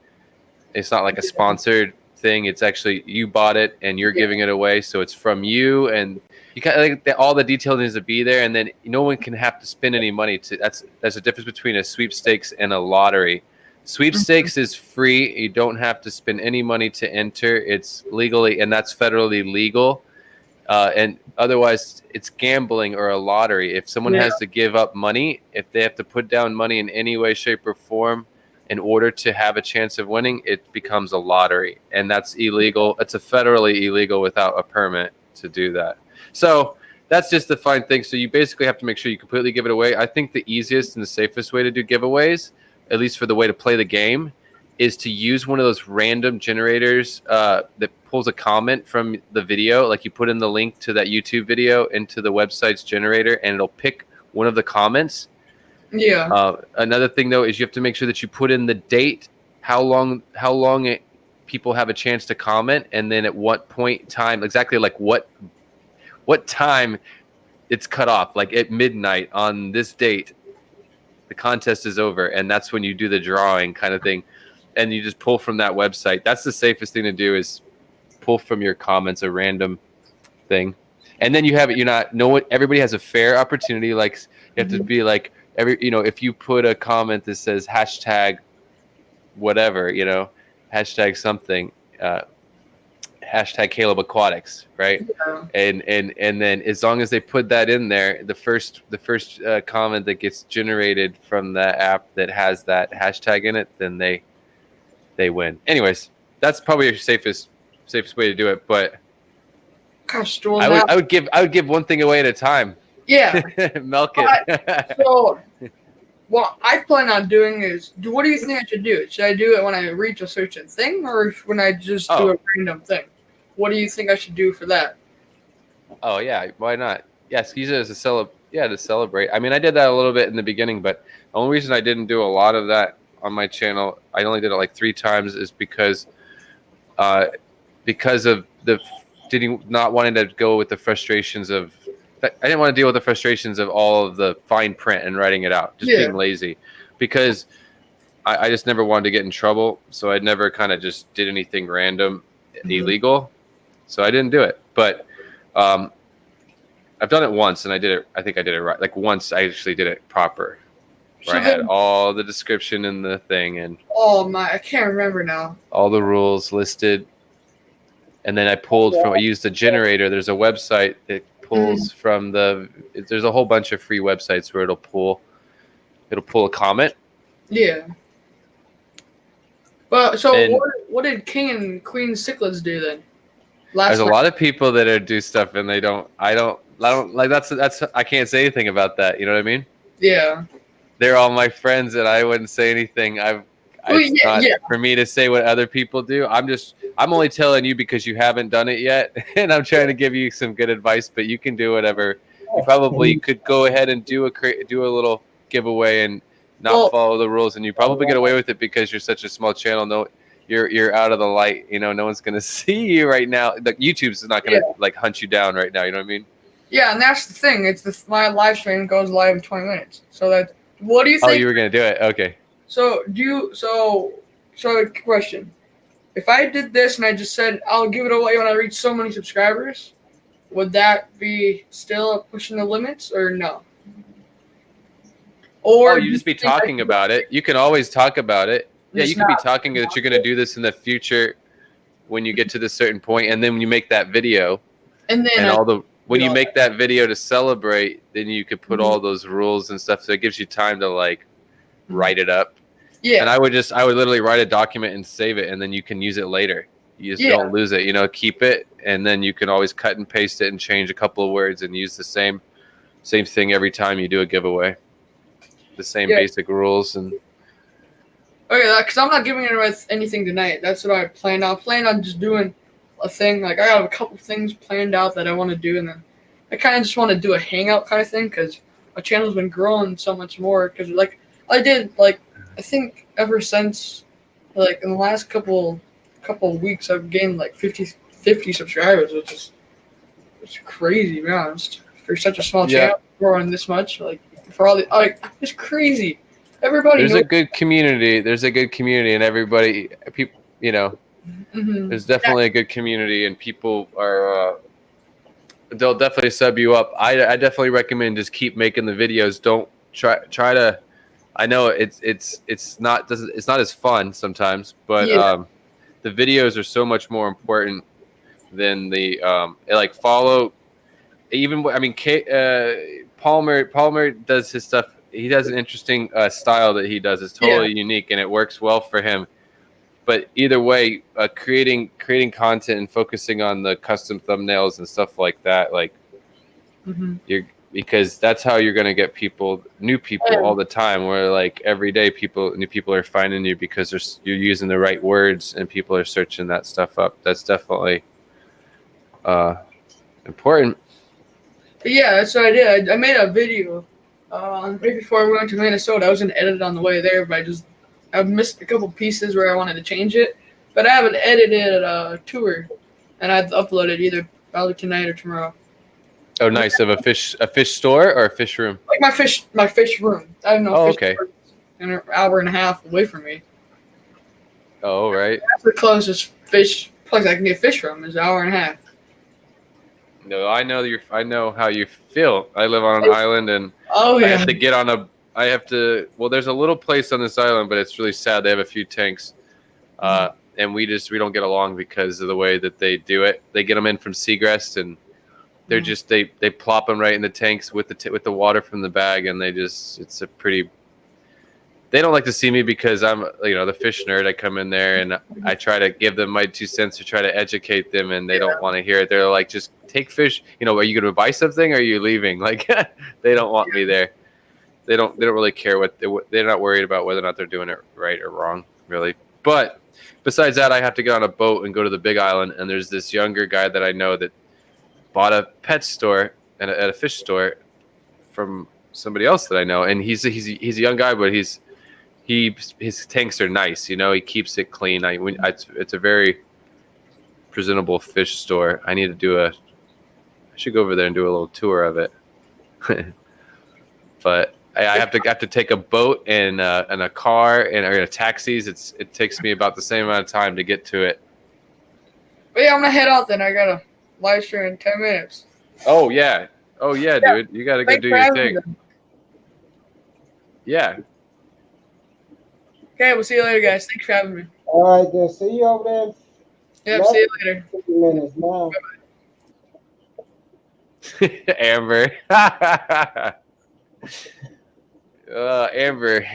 It's not like a sponsored thing. It's actually you bought it and you're giving it away, so it's from you. And you kind of all the detail needs to be there, and then no one can have to spend any money that's the difference between a sweepstakes and a lottery. Sweepstakes is free. You don't have to spend any money to enter. It's legally, and that's federally legal. And otherwise, it's gambling or a lottery. If someone has to give up money, if they have to put down money in any way, shape, or form in order to have a chance of winning, it becomes a lottery, and that's illegal. It's a federally illegal without a permit to do that. So that's just the fine thing. So you basically have to make sure you completely give it away. I think the easiest and the safest way to do giveaways, at least for the way to play the game, is to use one of those random generators that pulls a comment from the video. Like you put in the link to that YouTube video into the website's generator, and it'll pick one of the comments. Yeah. Another thing though is you have to make sure that you put in the date, how long people have a chance to comment, and then at what point in time, exactly like what time it's cut off. Like at midnight on this date, the contest is over, and that's when you do the drawing kind of thing, and you just pull from that website. That's the safest thing to do, is pull from your comments a random thing, and then you have it. Everybody has a fair opportunity. Like you have to be like if you put a comment that says hashtag whatever, hashtag something, hashtag Caleb Aquatics, right? Yeah. And then as long as they put that in there, the first comment that gets generated from the app that has that hashtag in it, then they win. Anyways, that's probably your safest way to do it. But gosh, I would give one thing away at a time. Yeah. Milk it. What I plan on doing is, what do you think I should do? Should I do it when I reach a certain thing, or when I just do a random thing? What do you think I should do for that? Oh yeah, why not? Yes, use it as to celebrate. I mean, I did that a little bit in the beginning, but the only reason I didn't do a lot of that on my channel, I only did it like 3 times, is because because of the not wanting to go with the frustrations of. I didn't want to deal with the frustrations of all of the fine print and writing it out, just being lazy, because I just never wanted to get in trouble. So I never kind of just did anything random, illegal. So I didn't do it. But I've done it once, and I think I did it right. Like once I actually did it proper. Where I had all the description in the thing and I can't remember now. All the rules listed. And then I used a generator. There's a website that pulls from there's a whole bunch of free websites where it'll pull a comment. Yeah. But so what did King and Queen Cichlids do then? There's a lot of people that do stuff and I don't like that's I can't say anything about that. You know what I mean? Yeah. They're all my friends and I wouldn't say anything. It's not for me to say what other people do. I'm only telling you because you haven't done it yet, and I'm trying to give you some good advice. But you can do whatever. You probably could go ahead and do a little giveaway and not follow the rules, and you probably get away with it because you're such a small channel. No, you're out of the light. You know, no one's gonna see you right now. Like YouTube's not gonna like hunt you down right now. You know what I mean? Yeah, and that's the thing. It's my live stream goes live in 20 minutes. So that what do you think? Oh, you were gonna do it? Okay. So question. If I did this and I just said I'll give it away when I reach so many subscribers, would that be still pushing the limits or no? Or you just be talking about it. You can always talk about it. Yeah, you can be talking that you're going to do this in the future when you get to this certain point, and then when you make that video, and then when you make that video to celebrate, then you could put all those rules and stuff. So it gives you time to like write it up. Yeah. And I would literally write a document and save it, and then you can use it later. You just don't lose it. You know, keep it, and then you can always cut and paste it and change a couple of words and use the same thing every time you do a giveaway. The same basic rules and. Okay, because I'm not giving away anything tonight. That's what I planned on. I planned on just doing a thing. Like I got a couple things planned out that I want to do, and then I kind of just want to do a hangout kind of thing because my channel's been growing so much more. Because like I think ever since like in the last couple of weeks I've gained like 50 subscribers, which is crazy, to be honest. For such a small channel, growing this much, like for all the it's crazy. Everybody. There's a good community. And everybody, people, you know, there's definitely a good community, and people are. They'll definitely sub you up. I definitely recommend just keep making the videos. Don't try to. I know it's not as fun sometimes, but the videos are so much more important than the follow. Even Palmer does his stuff. He has an interesting style that he does. It's totally unique and it works well for him. But either way, creating content and focusing on the custom thumbnails and stuff like that, like because that's how you're gonna get new people all the time. Where like every day, new people are finding you because you're using the right words and people are searching that stuff up. That's definitely important. Yeah, that's what I did. I made a video. Right before we went to Minnesota, I was gonna edit it on the way there, but I missed a couple pieces where I wanted to change it. But I haven't edited a tour, and I'd upload it either probably tonight or tomorrow. Oh, nice! Of a fish store or a fish room? Like my fish room. I don't know. Oh, okay. An hour and a half away from me. Oh, right. That's the closest fish place I can get fish from is an hour and a half. No, I know how you feel. I live on an island, and I have to get on a. I have to. Well, there's a little place on this island, but it's really sad. They have a few tanks, and we don't get along because of the way that they do it. They get them in from Seagrass, and they're just they plop them right in the tanks with the water from the bag, and it's a pretty. They don't like to see me because I'm, the fish nerd. I come in there and I try to give them my 2 cents to try to educate them, and they don't want to hear it. They're like, just take fish. Are you going to buy something? Or are you leaving? Like, they don't want me there. They don't really care they're not worried about whether or not they're doing it right or wrong, really. But besides that, I have to get on a boat and go to the Big Island. And there's this younger guy that I know that bought a pet store at a fish store from somebody else that I know. And he's a young guy, but his tanks are nice. He keeps it clean. It's a very presentable fish store. I need to do I should go over there and do a little tour of it. But I have to take a boat and a car or taxis. It takes me about the same amount of time to get to it. But yeah, I'm gonna head out then. I got a live stream in 10 minutes. Oh yeah, dude. You gotta go do your thing. Yeah. Okay, we'll see you later, guys. Thanks for having me. All right, then. See you over there. Yep, see you later. 50 minutes now. Amber. Amber.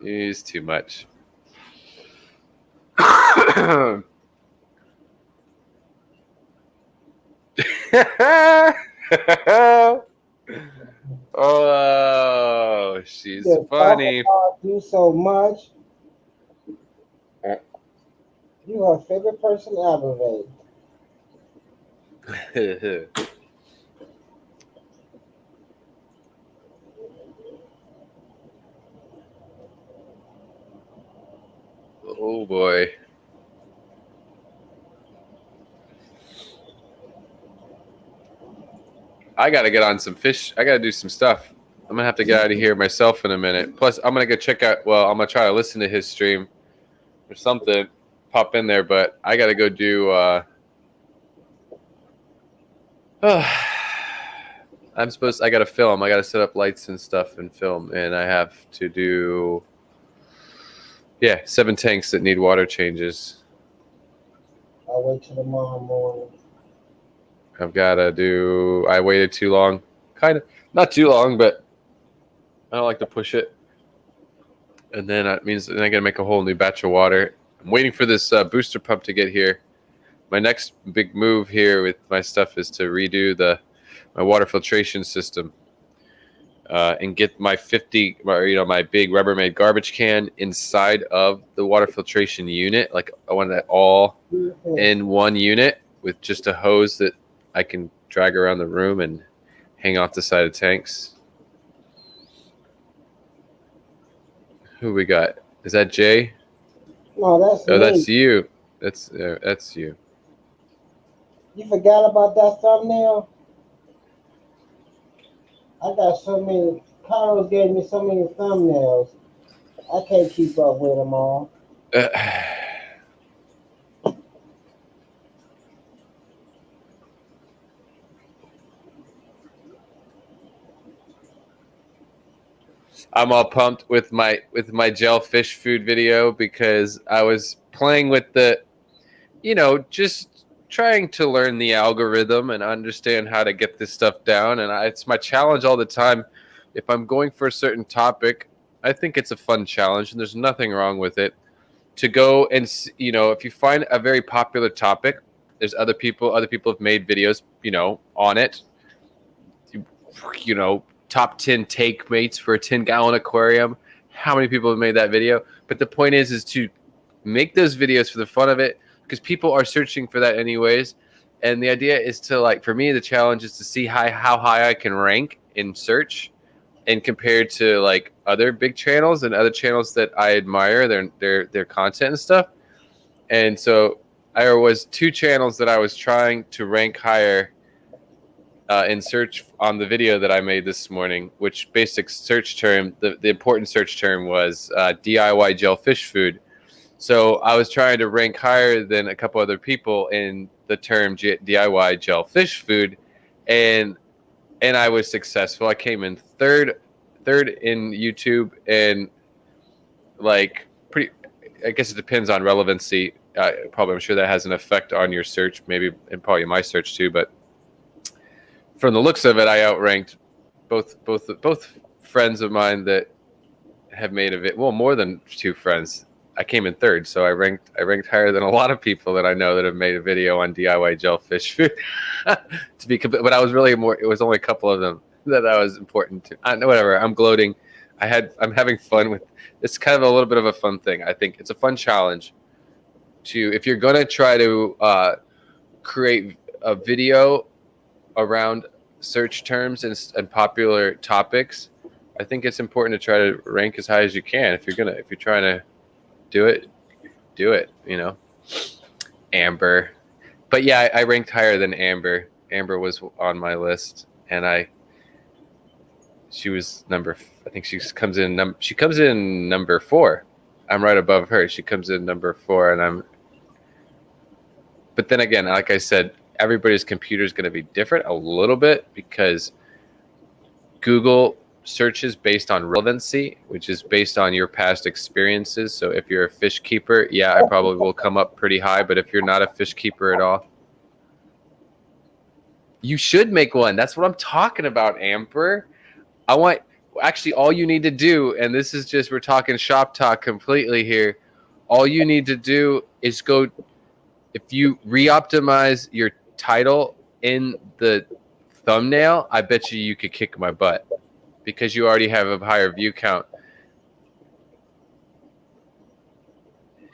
She's too much. Oh, she's funny. You so much. You her favorite person ever, babe. Oh boy. I gotta get on some fish. I gotta do some stuff. I'm gonna have to get out of here myself in a minute. Plus, I'm gonna go check out. Well, I'm gonna try to listen to his stream or something. Pop in there, but I gotta go do. I gotta film. I gotta set up lights and stuff and film, and I have to do. Yeah, 7 tanks that need water changes. I'll wait till tomorrow morning. I've got to do. I waited too long. Kind of. Not too long, but I don't like to push it. And then that means then I got to make a whole new batch of water. I'm waiting for this booster pump to get here. My next big move here with my stuff is to redo my water filtration system and get my my big Rubbermaid garbage can inside of the water filtration unit. Like I want that all in one unit with just a hose that I can drag around the room and hang off the side of tanks. Who we got? Is that Jay? No, that's me. That's you. That's you. You forgot about that thumbnail? I got so many. Carlos gave me so many thumbnails. I can't keep up with them all. I'm all pumped with my gel fish food video because I was playing with just trying to learn the algorithm and understand how to get this stuff down. And it's my challenge all the time. If I'm going for a certain topic, I think it's a fun challenge, and there's nothing wrong with it. To go and if you find a very popular topic, there's other people have made videos, on it. Top 10 take mates for a 10-gallon aquarium. How many people have made that video? But the point is to make those videos for the fun of it, because people are searching for that anyways. And the idea is to, for me, the challenge is to see how high I can rank in search and compared to other big channels and other channels that I admire their content and stuff. And so there was 2 channels that I was trying to rank higher in search on the video that I made this morning, which basic search term, the important search term was DIY gel fish food. So I was trying to rank higher than a couple other people in the term DIY gel fish food, and I was successful. I came in third in YouTube, and pretty. I guess it depends on relevancy. I'm sure that has an effect on your search, maybe, and probably my search too. But from the looks of it, I outranked both friends of mine that have made a video. Well, more than 2 friends. I came in third, so I ranked higher than a lot of people that I know that have made a video on DIY gel fish food. But I was really more. It was only a couple of them that I was important to. Whatever. I'm gloating. I'm having fun with. It's kind of a little bit of a fun thing. I think it's a fun challenge. If you're gonna try to create a video around search terms and popular topics, I think it's important to try to rank as high as you can. If you're trying to do it, do it, you know. Amber. But yeah, I ranked higher than Amber. Amber was on my list, and she was I think she comes in number 4. I'm right above her. She comes in number 4, and but then again, like I said, everybody's computer is going to be different a little bit because Google searches based on relevancy, which is based on your past experiences. So if you're a fish keeper, yeah, I probably will come up pretty high. But if you're not a fish keeper at all, you should make one. That's what I'm talking about, Amber. Actually, all you need to do, and this is just, we're talking shop talk completely here. All you need to do is go, if you re-optimize your title in the thumbnail, I bet you could kick my butt because you already have a higher view count.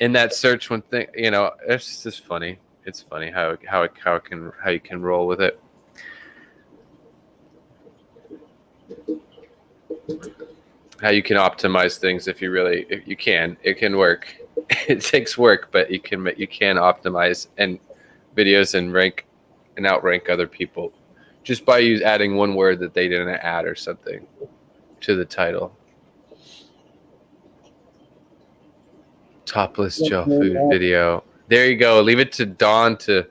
In that search one thing, you know, it's just funny. It's funny how you can roll with it. How you can optimize things if you can. It can work. It takes work, but you can optimize and videos and rank and outrank other people just by adding one word that they didn't add or something to the title. Topless Joe food video. There you go. Leave it to Dawn to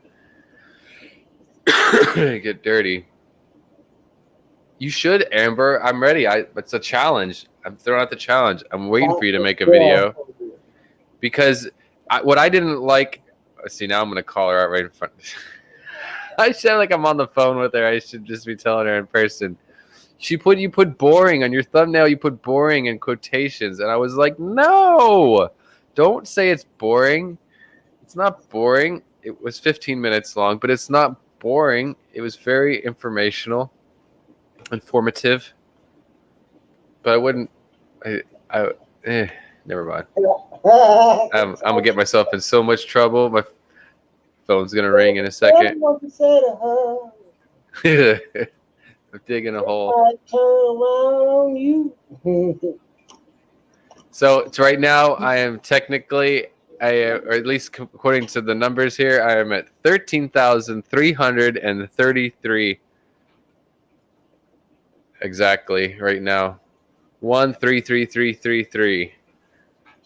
get dirty. You should, Amber. I'm ready. It's a challenge. I'm throwing out the challenge. I'm waiting for you to make a video because what I didn't like. See, now I'm gonna call her out right in front. I sound like I'm on the phone with her. I should just be telling her in person. You put boring on your thumbnail. You put boring in quotations, and I was like, no, don't say it's boring. It's not boring. It was 15 minutes long, but it's not boring. It was very informational. Informative, but I wouldn't. Never mind. I'm gonna get myself in so much trouble. My phone's gonna ring in a second. I'm digging a hole. So it's right now. I am technically, or at least according to the numbers here, I am at 13,333. Exactly, right now. 133333.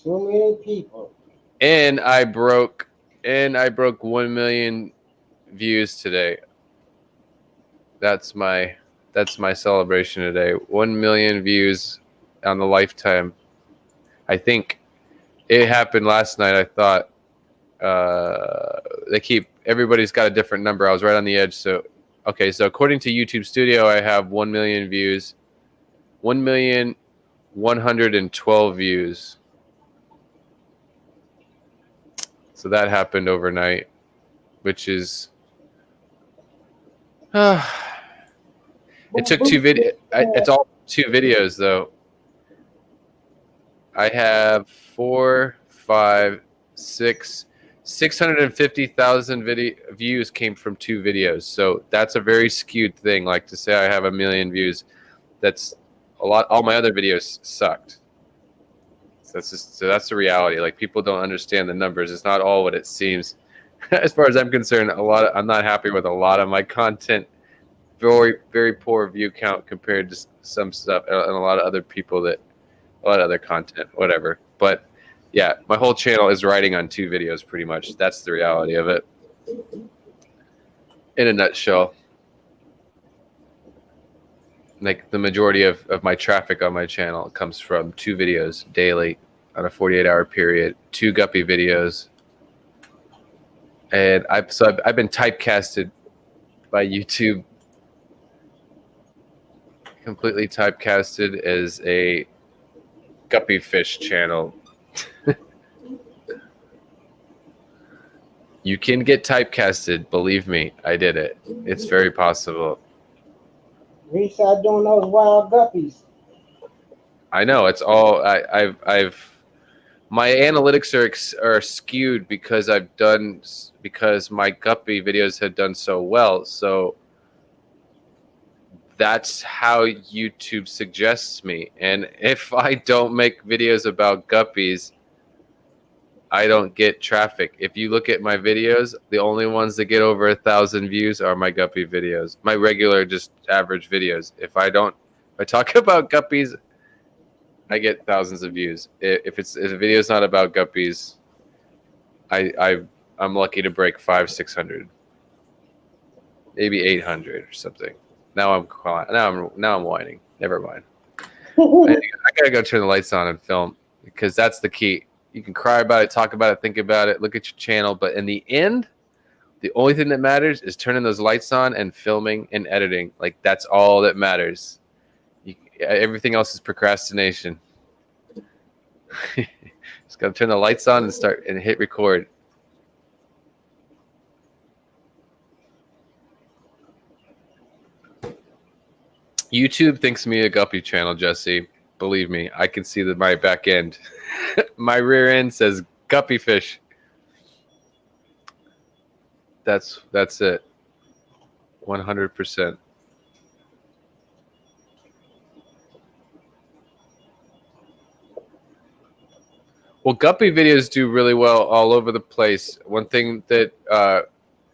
Too many people. And I broke 1 million views today. That's my celebration today. 1 million views on the lifetime. I think it happened last night. I thought everybody's got a different number. I was right on the edge, so okay, so according to YouTube Studio, I have 1 million views, 1,112 views. So that happened overnight, which is, it took 2 videos. It's all 2 videos though. I have 650,000 views came from 2 videos. So that's a very skewed thing. Like to say I have 1 million views, that's a lot. All my other videos sucked. So that's the reality. Like people don't understand the numbers. It's not all what it seems. As far as I'm concerned, I'm not happy with a lot of my content. Very, very poor view count compared to some stuff and a lot of other people a lot of other content, whatever. But yeah, my whole channel is riding on 2 videos pretty much. That's the reality of it. In a nutshell. Like the majority of my traffic on my channel comes from 2 videos daily on a 48-hour period, 2 guppy videos. And I've been typecasted by YouTube, completely typecasted as a guppy fish channel. You can get typecasted, believe me. I did it. It's very possible. We start doing those wild guppies. I know it's all. My analytics are skewed because my guppy videos had done so well. So that's how YouTube suggests me. And if I don't make videos about guppies, I don't get traffic. If you look at my videos, the only ones that get over 1,000 views are my guppy videos. My regular, just average videos. If I talk about guppies, I get thousands of views. If the video's not about guppies, I'm lucky to break 500-600, maybe 800 or something. Now I'm whining. Never mind. I gotta go turn the lights on and film, because that's the key. You can cry about it, talk about it, think about it, look at your channel, but in the end, the only thing that matters is turning those lights on and filming and editing. Like, that's all that matters. Everything else is procrastination. Just gotta turn the lights on and start and hit record. YouTube thinks me a guppy channel, Jesse. Believe me, I can see my back end. My rear end says guppy fish. That's it. 100%. Well, guppy videos do really well all over the place. One thing that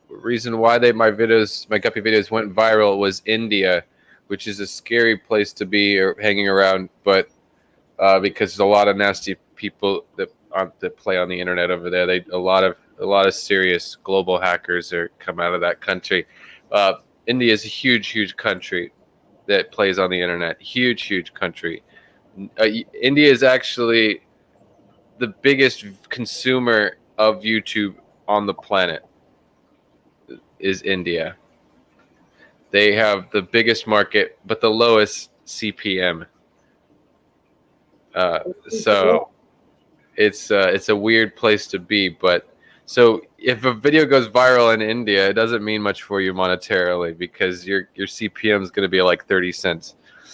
reason why my guppy videos went viral was India, which is a scary place to be or hanging around, but because there's a lot of nasty people that play on the internet over there. A lot of serious global hackers come out of that country. India is a huge country that plays on the internet. Huge country. India is actually the biggest consumer of YouTube on the planet. Is India. They have the biggest market, but the lowest CPM. So it's a weird place to be. But so if a video goes viral in India, it doesn't mean much for you monetarily, because your CPM is going to be like 30 cents.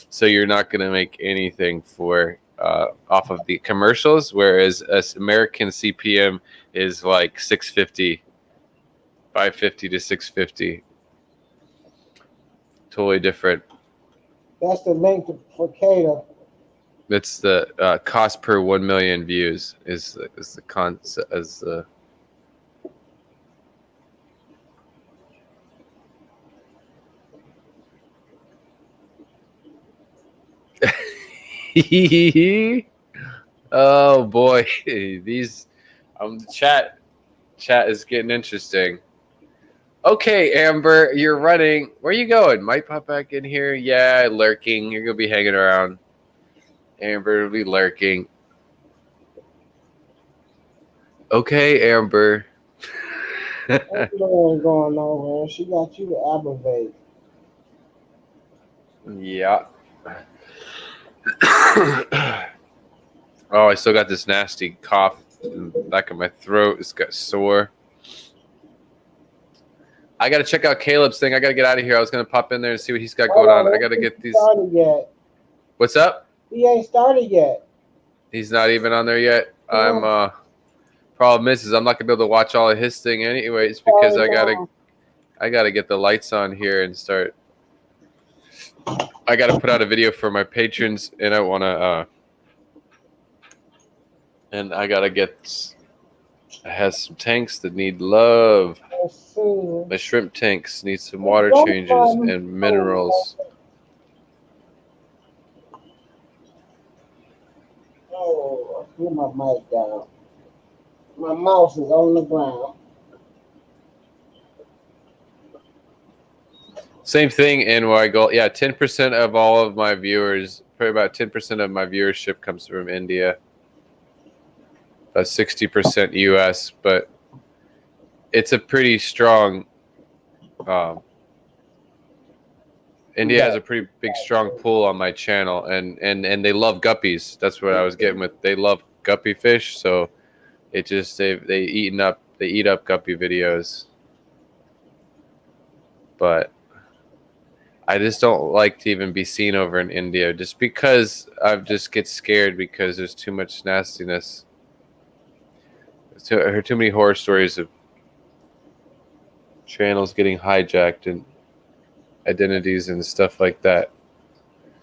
So you're not going to make anything off of the commercials, whereas American CPM is like 550 to 650. Totally different. That's the link for Cater. It's the cost per 1 million views is the concept as the. Oh boy, these chat is getting interesting. Okay, Amber, you're running. Where are you going? Might pop back in here. Yeah, lurking. You're gonna be hanging around. Amber will be lurking. Okay, Amber. Ain't going nowhere. She got you to aggravate. Yeah. Oh, I still got this nasty cough in the back of my throat. It's got sore. I got to check out Caleb's thing. I got to get out of here. I was going to pop in there and see what he's got going on. I got to get these. Started yet. What's up? He ain't started yet. He's not even on there yet. Yeah. Problem is I'm not going to be able to watch all of his thing anyways, because I got to get the lights on here and start. I got to put out a video for my patrons, and I want to and I got to get. I have some tanks that need love. My shrimp tanks need some water changes and minerals. Oh, I put my mic down. My mouse is on the ground. Same thing in where I go. Yeah, 10% of all of my viewers, probably about 10% of my viewership comes from India. 60% US, but it's a pretty strong. India has a pretty big, strong pull on my channel, and they love guppies. That's what I was getting with. They love guppy fish, so it just they eat up guppy videos. But I just don't like to even be seen over in India, just because I just get scared because there's too much nastiness. I heard too many horror stories of channels getting hijacked and identities and stuff like that.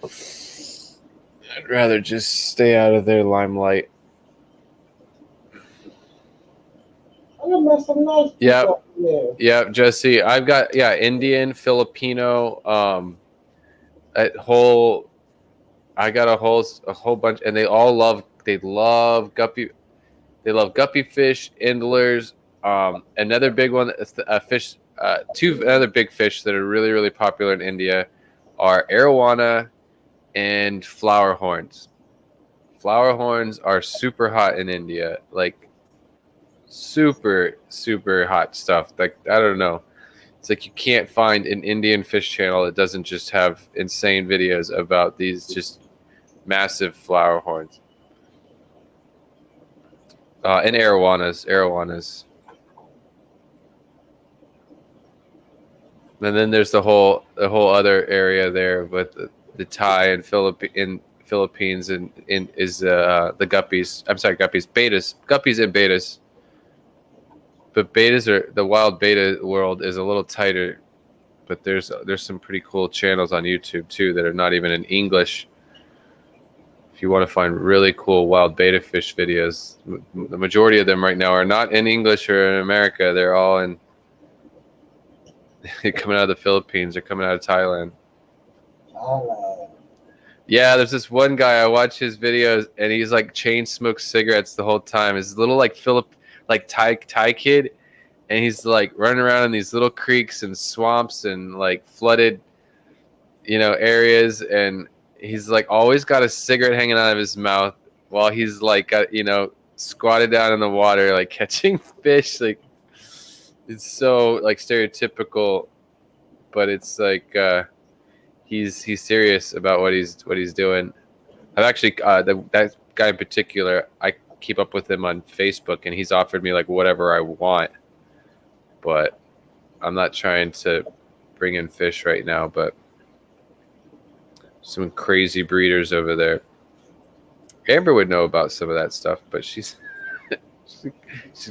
I'd rather just stay out of their limelight. I met some nice people. Yep. up there. Yep, Jesse. I've got Indian, Filipino, a whole. I got a whole bunch, and they love guppy. They love guppy fish, indlers. Another big one is a fish. Two other big fish that are really, really popular in India are arowana and flower horns. Flower horns are super hot in India, like super, super hot stuff. Like, I don't know. It's like you can't find an Indian fish channel that doesn't just have insane videos about these just massive flower horns. And arowanas. And then there's the whole other area there with the Thai and Philippines and is the guppies. I'm sorry, guppies and betas. But the wild beta world is a little tighter. But there's some pretty cool channels on YouTube too that are not even in English. If you want to find really cool wild beta fish videos, the majority of them right now are not in English or in America. They're all in coming out of the Philippines or coming out of Thailand. Yeah, there's this one guy, I watch his videos and he's like chain smokes cigarettes the whole time. His little like Thai kid, and he's like running around in these little creeks and swamps and like flooded, areas, and he's like always got a cigarette hanging out of his mouth while he's like squatted down in the water like catching fish. Like, it's so like stereotypical, but it's like he's serious about what he's doing. I've actually that guy in particular, I keep up with him on Facebook, and he's offered me like whatever I want, but I'm not trying to bring in fish right now. But some crazy breeders over there. Amber would know about some of that stuff, but she's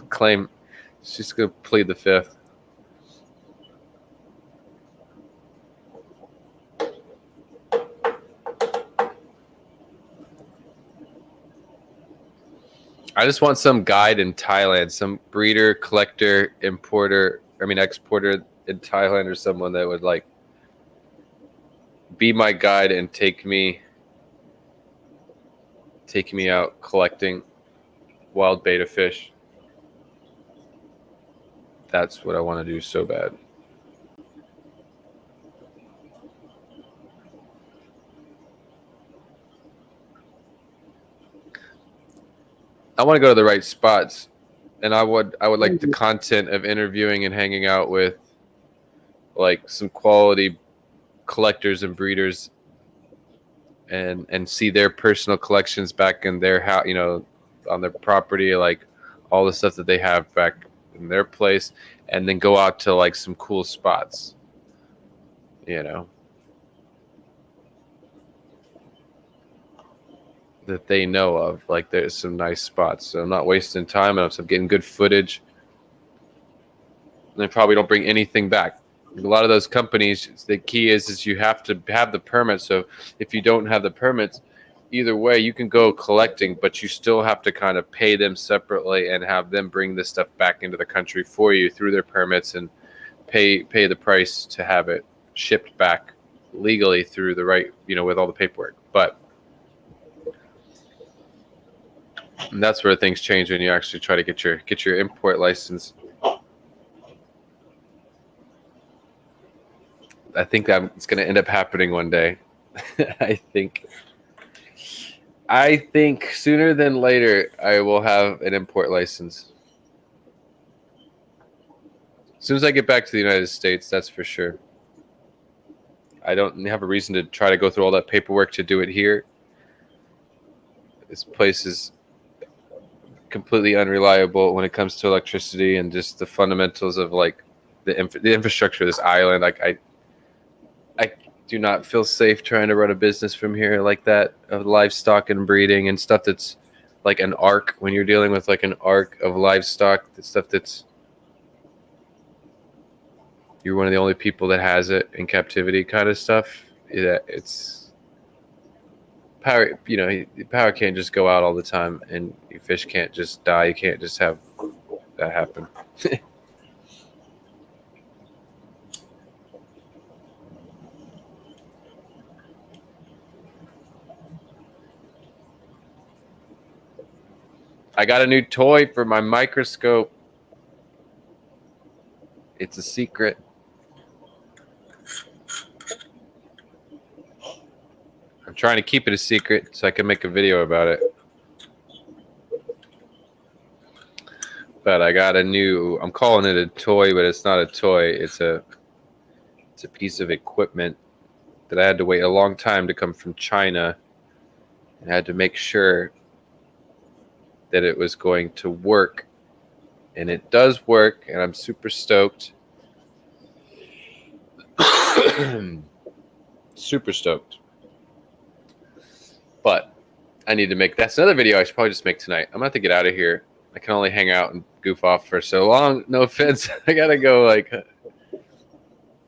gonna plead the fifth. I just want some guide in Thailand, some breeder, collector, exporter in Thailand, or someone that would like be my guide and take me out collecting wild beta fish. That's what I want to do so bad. I want to go to the right spots, and I would like the content of interviewing and hanging out with like some quality collectors and breeders, and see their personal collections back in their house, on their property, like all the stuff that they have back in their place, and then go out to like some cool spots, that they know of. Like, there's some nice spots, so I'm not wasting time, and I'm getting good footage. And they probably don't bring anything back. A lot of those companies, the key is you have to have the permit. So if you don't have the permits, either way, you can go collecting, but you still have to kind of pay them separately and have them bring this stuff back into the country for you through their permits, and pay the price to have it shipped back legally through the right, with all the paperwork. But and that's where things change when you actually try to get your import license. I think it's going to end up happening one day. I think sooner than later I will have an import license. As soon as I get back to the United States, that's for sure. I don't have a reason to try to go through all that paperwork to do it here. This place is completely unreliable when it comes to electricity and just the fundamentals of like the infrastructure of this island. Like, I do not feel safe trying to run a business from here like that, of livestock and breeding and stuff that's like an ark. When you're dealing with like an ark of livestock, the stuff that's, you're one of the only people that has it in captivity kind of stuff. Yeah, it's power. Power can't just go out all the time, and your fish can't just die. You can't just have that happen. I got a new toy for my microscope. It's a secret. I'm trying to keep it a secret so I can make a video about it. But I got a new, I'm calling it a toy, but it's not a toy. It's a piece of equipment that I had to wait a long time to come from China. And I had to make sure that it was going to work. And it does work, and I'm super stoked. Super stoked. But I need to make, that's another video I should probably just make tonight. I'm going to have to get out of here. I can only hang out and goof off for so long. No offense. I got to go like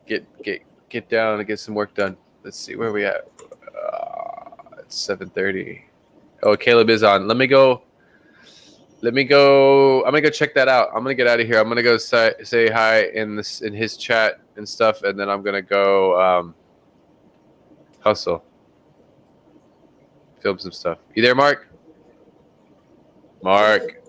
get down and get some work done. Let's see where we at. It's 7:30. Oh, Caleb is on. Let me go. I'm gonna go check that out. I'm gonna get out of here. I'm gonna go say hi in his chat and stuff, and then I'm gonna go hustle, film some stuff. You there, Mark? Mark.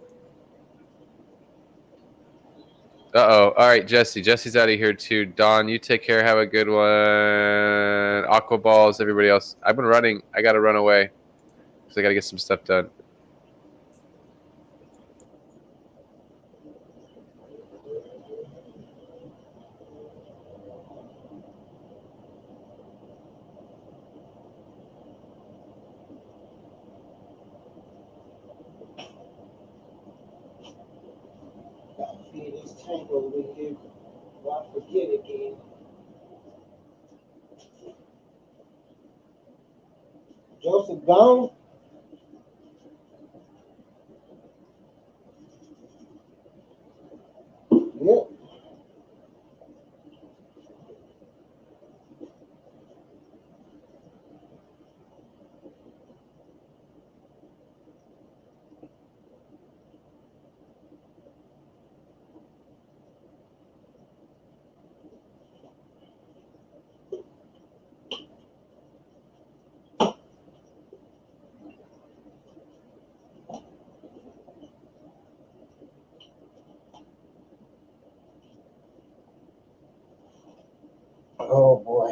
Uh-oh. All right, Jesse. Jesse's out of here too. Don, you take care. Have a good one. Aqua balls, everybody else. I've been running. I got to run away because I got to get some stuff done. Gotta feed this tank over here. Well, I forget again. Joseph gone? Yep. Oh boy.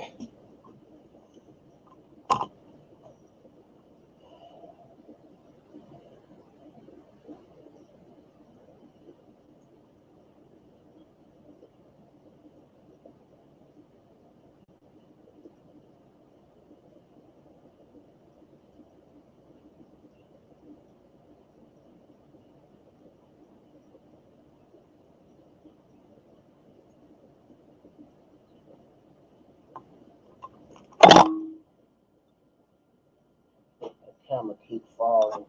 The camera keep falling.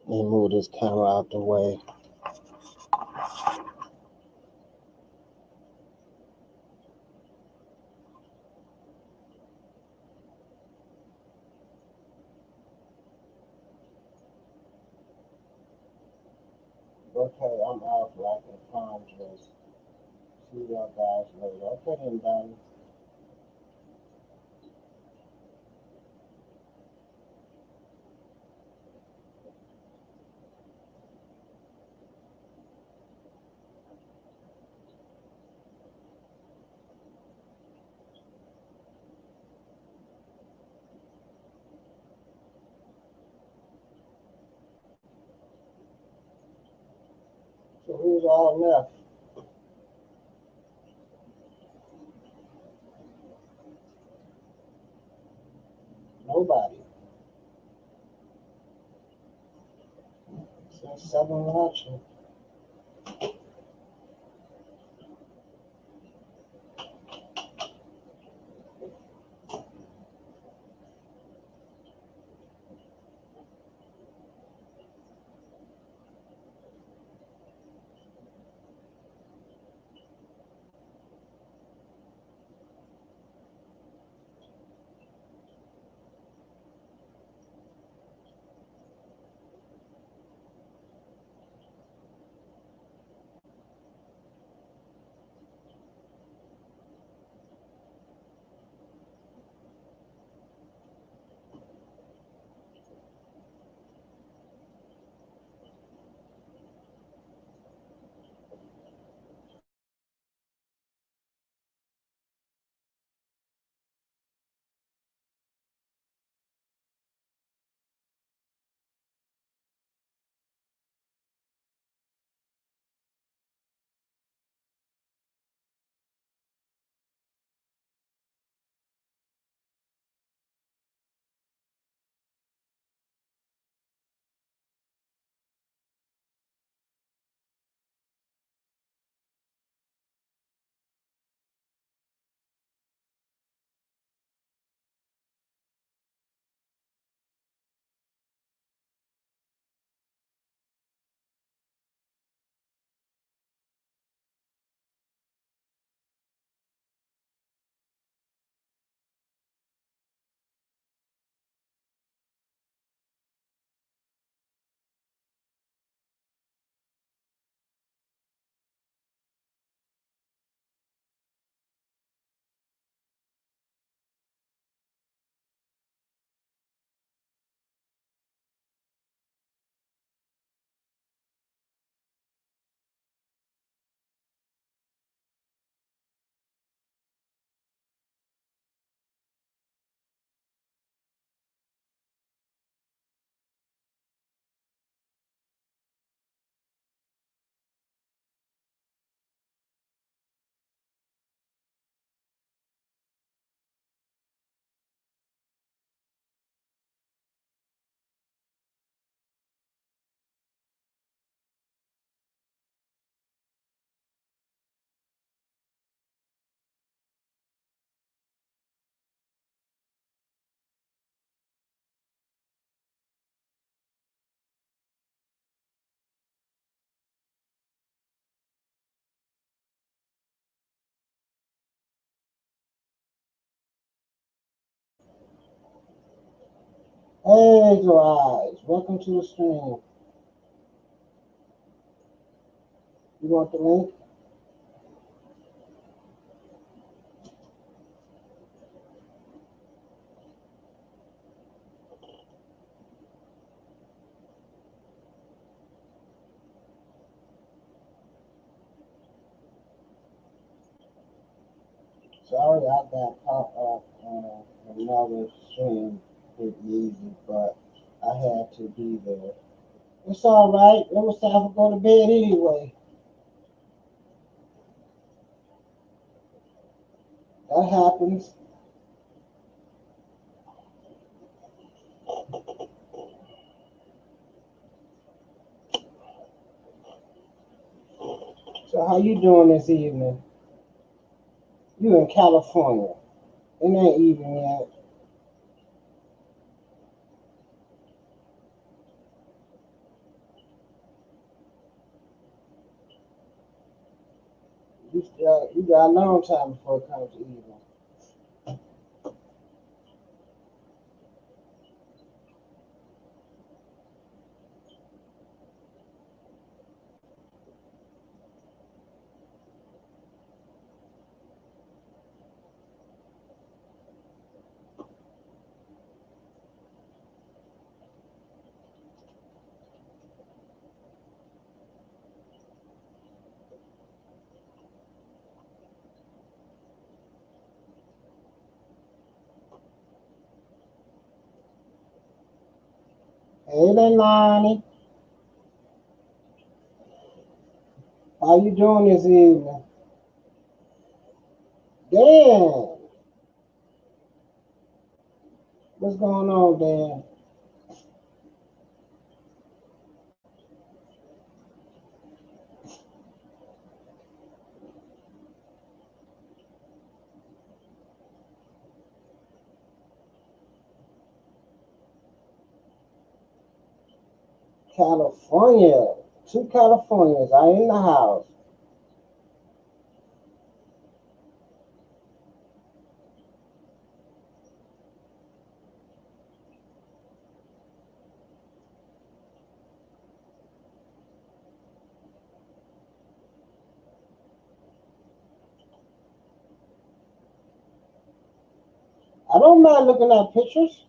Let me move this camera out the way. Okay, I'm out like a palm trees. See y'all guys later. Okay then, Donnie. So who's all left? Nobody. Since 7 watching. Hey, Eyes, welcome to the stream. You want the link? Sorry, I got popped up on another stream pretty easy, but I had to be there. It's all right. It was time to go to bed anyway. That happens. So how you doing this evening? You in California. It ain't evening yet. You got a long time before it comes to evening. Hey, Leilani. How you doing this evening? Dan. What's going on, Dan? California. Two Californians are in the house. I don't mind looking at pictures.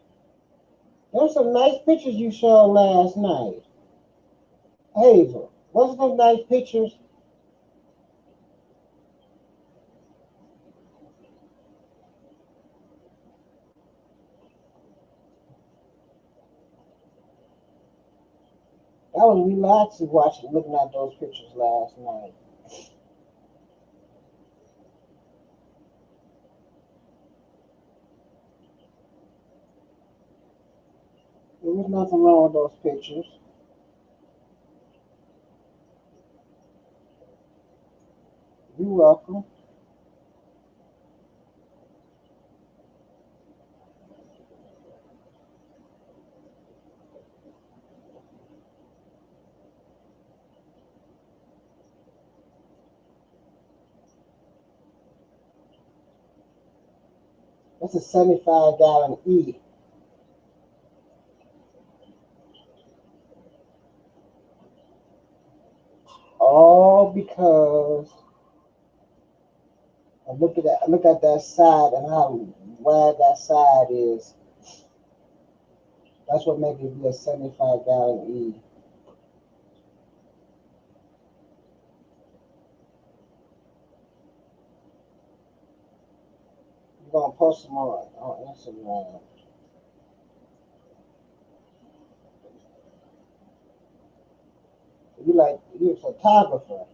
There's some nice pictures you showed last night. Hazel, what's those nice pictures? That was relaxing watching, looking at those pictures last night. There was nothing wrong with those pictures. You're welcome. That's a 75-gallon E. All because I look at that side and how wide that side is. That's what makes it be a 75-gallon E. You're gonna post them on Instagram. You're a photographer.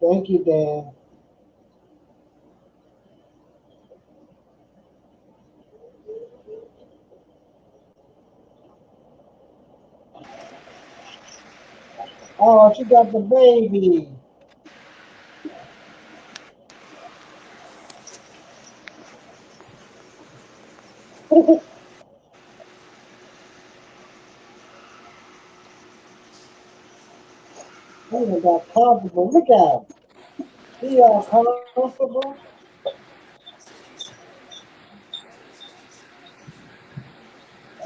Thank you, Dan. Oh, she got the baby. Hey, even got comfortable. Look at him. He all comfortable.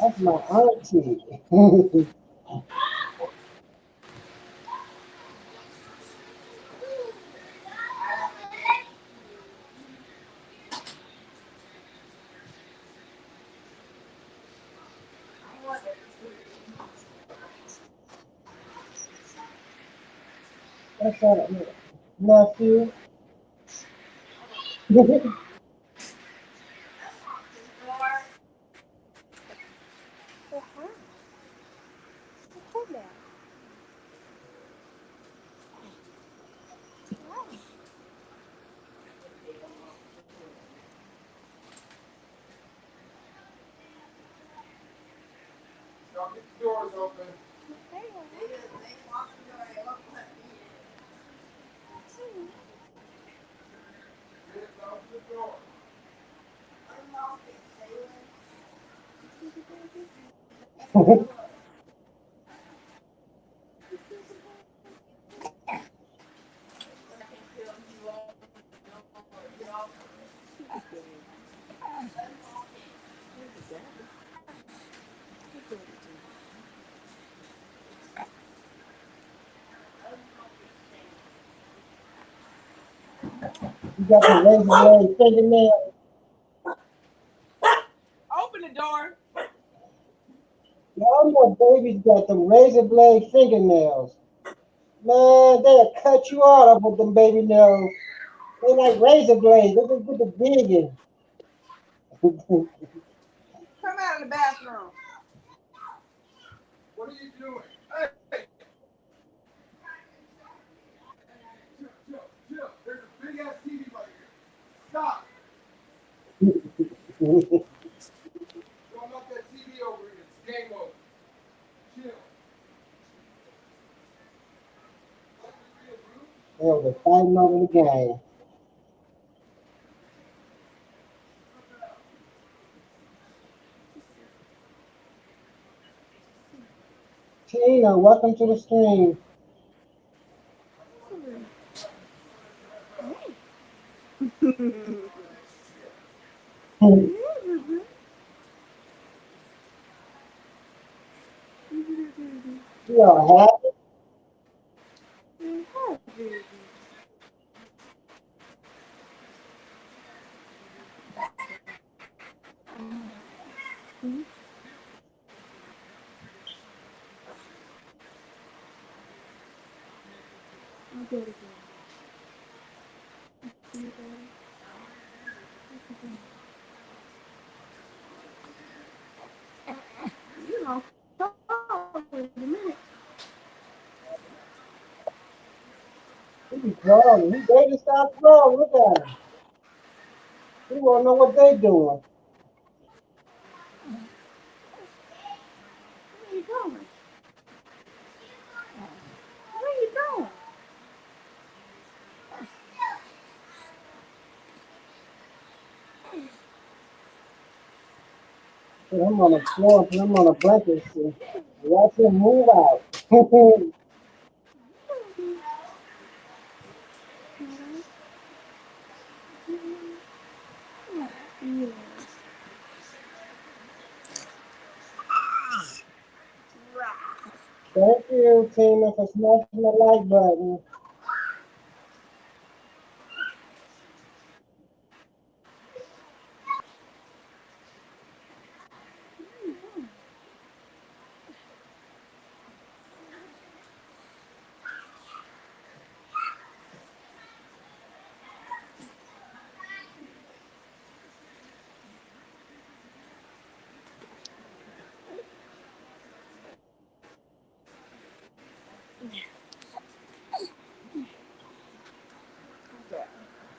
That's my auntie. That's our nephew. Doors open. You got the razor blade fingernail. Open the door. Y'all know babies got the razor blade fingernails. Man, they'll cut you out with them baby nails. They like razor blades. They just put the digging. Come out of the bathroom. What are you doing? Hey! Chill. There's a big ass TV right here. Stop! Don't knock that TV over here. It's game over. Chill. They're fighting over the game. Tina, welcome to the stream. You all happy? He be crawling. He baby stop crawling. Look at him. He won't know what they doing. Where you going? Where you going? Put him on the floor. Put him on a blanket. See. Watch him move out. Thank you, Tina, for smashing the like button.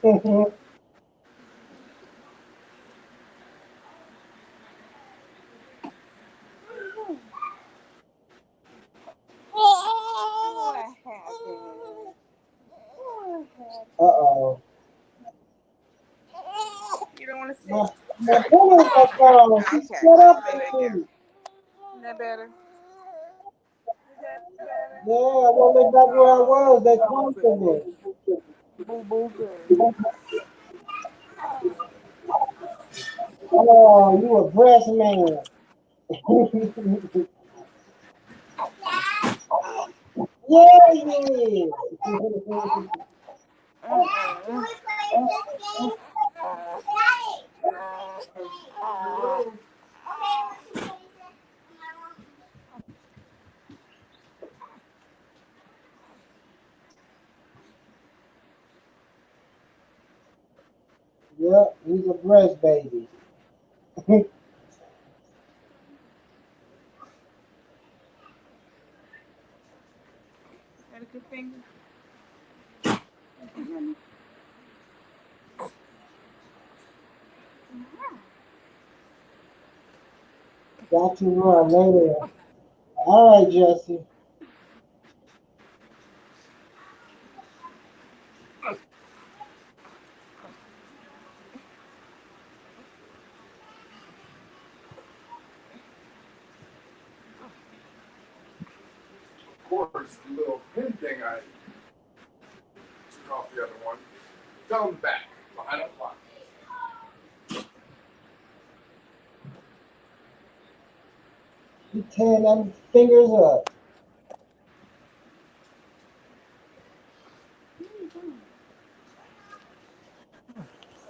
What happened? Uh-oh. You don't want to sit? My pillow got gone. She Okay, split up there with we go. me. Isn't that better? Yeah, I went back where I was. They comfortable. Boo boo good. Oh, you a breast man. Yeah, you is. Mm-mm. Yep, he's a breast baby. Got a good finger. Got to run later. All right, Jesse. Of course, the little pin thing I took off the other one fell in the back behind the clock. He tearing them fingers up.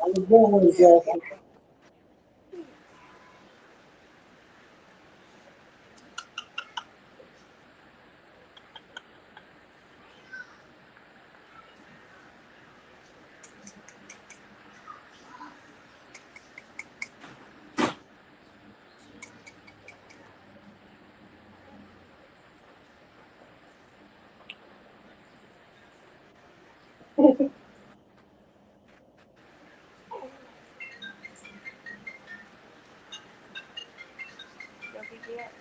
Have a good one, Jesse. Don't forget.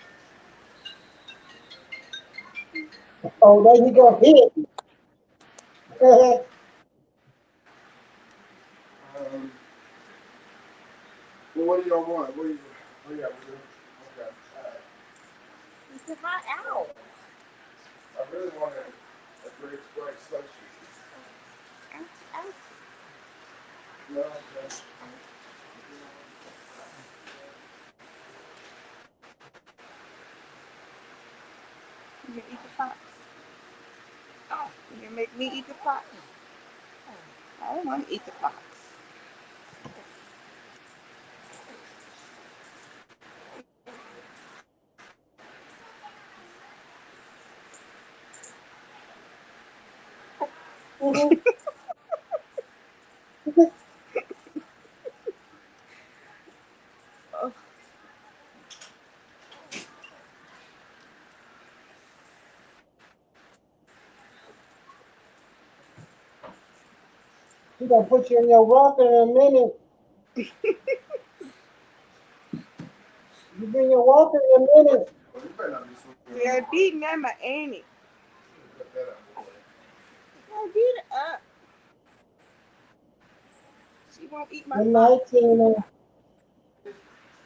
Oh, there you go. Hit. Well, what do y'all want? What do you? Oh yeah, we're doing. Okay. All right. It's a hot out. I really want a great bright sweatshirt. Ouch, ouch. No, okay. You gonna eat the fox? Oh, you gonna make me eat the fox? I don't want to eat the fox. Oh, She gonna put you in your rocker in a minute. You bring your walker in a minute. Well, you better not be swinging they're around. beating them, ain't it? Cut that out of the way. Oh, beat it up. She won't eat my Good fox. night, Tina.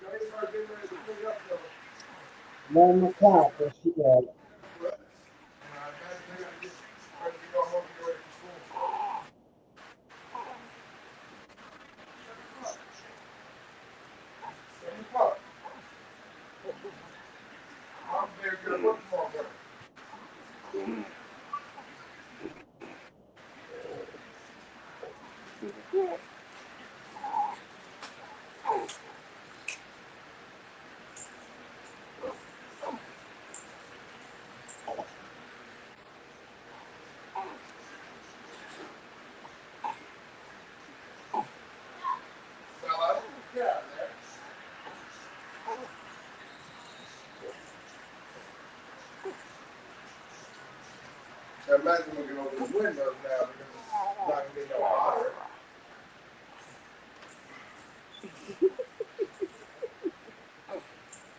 Gotta start getting ready to clean up though. 11 o'clock. There she goes. What? I gotta get ready to go home and get ready for school. 7 o'clock. I'm there to get a work tomorrow morning. Bella, get out of there. I imagine we can open the windows now because it's not gonna get no hotter.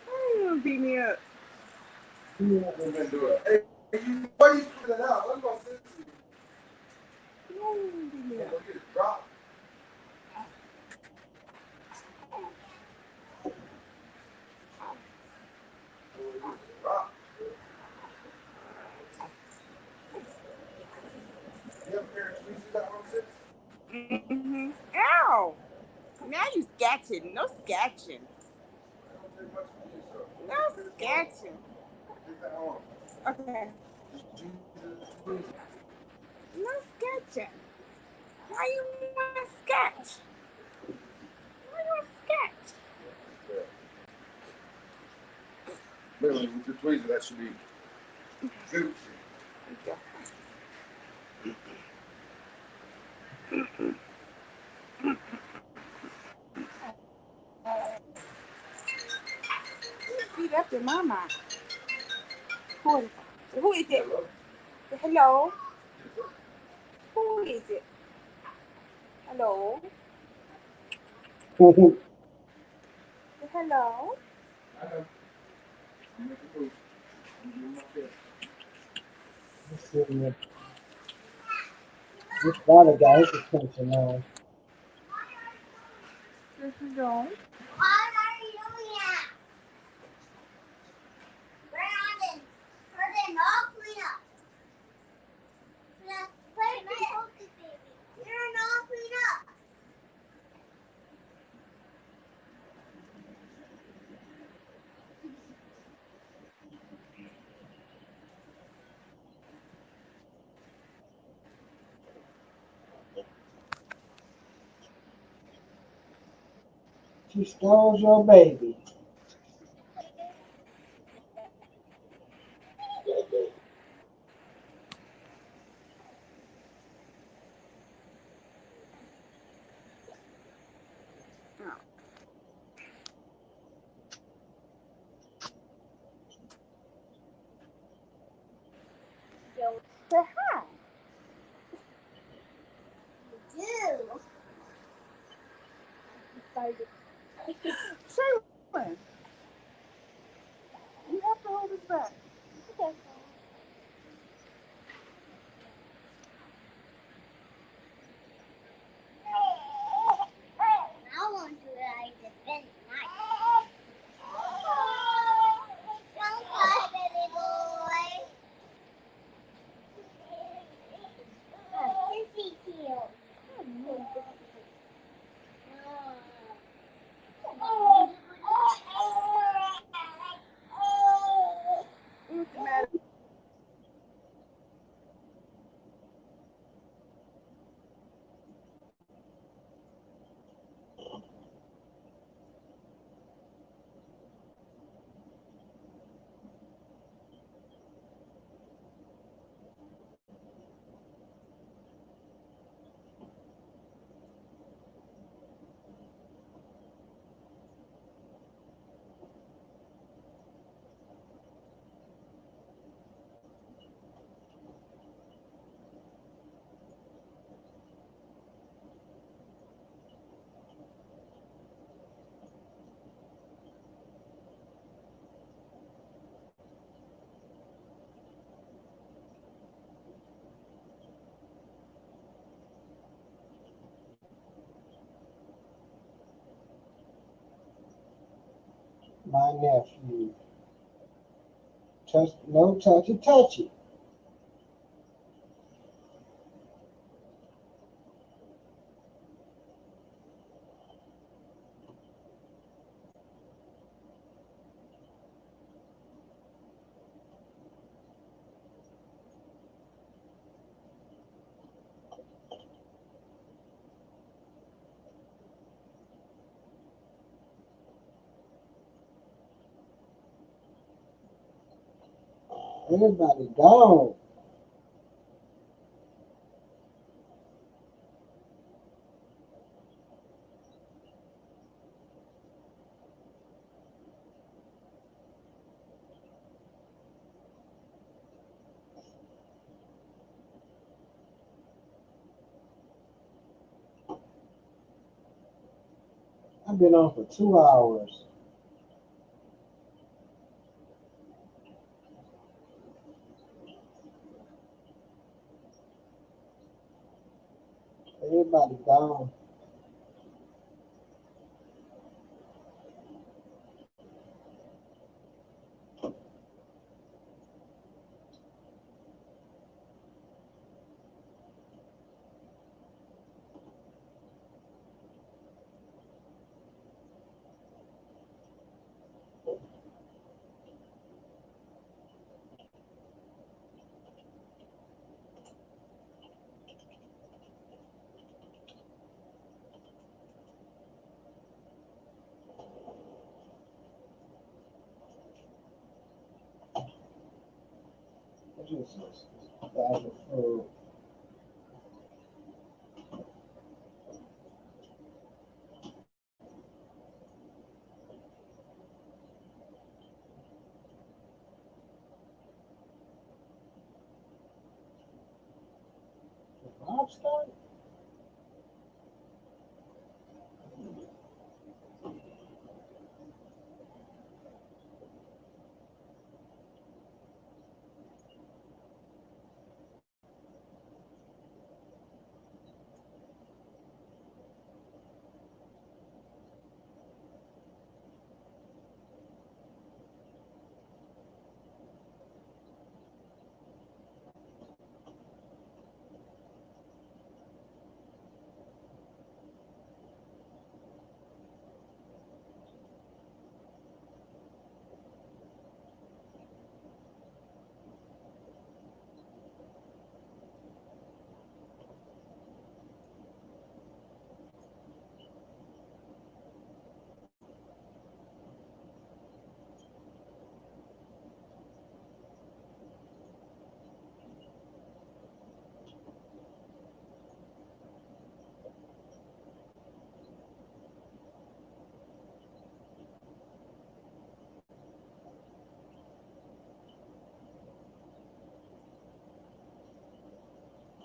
Oh, you gonna beat me up. We've been doing it. Hey, why are you putting it out? Let's go sit. Oh, you gonna beat me We'll up. go get it dropped. We'll get it dropped. sketching. No sketching. No sketching. Okay. No sketching. Why you want to sketch? Why you want to sketch? Literally, with your tweezer, that should be good. Feet up in my mind. Who is it? Hello? Who is it? Hello? Hello? This water got his attention now. Yes, you don't. She stole your baby. Say hi. Shaylin, you have to hold his back. Okay. What's the matter? My nephew. No touchy. Everybody gone. I've been on for 2 hours. Everybody gone. juices, bag of food. Lobster?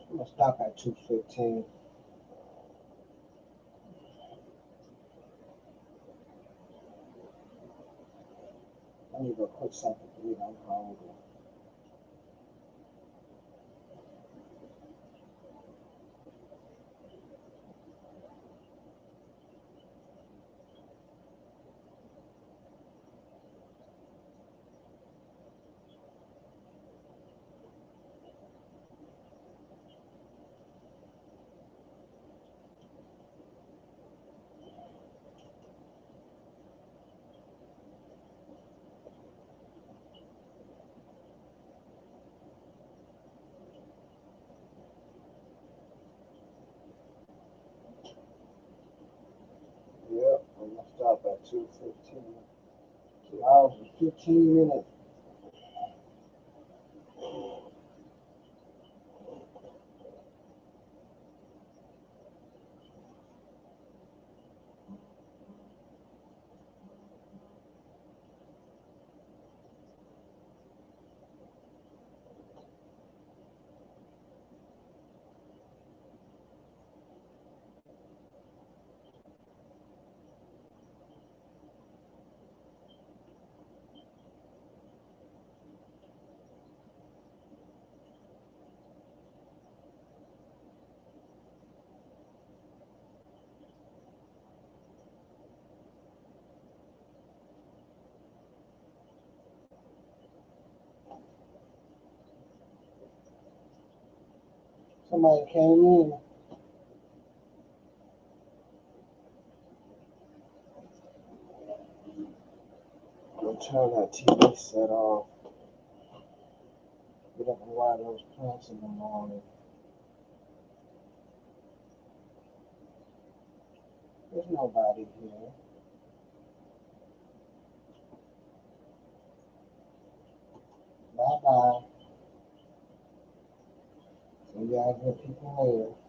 I'm gonna stop at 2:15. I need to go cook something to eat. I'm hungry. Yep, I'm gonna stop at 2:15. 2 hours and 15 minutes. Somebody came in. I'm gonna turn that TV set off. Get up and water those plants in the morning. There's nobody here. Bye bye. See y'all good people later.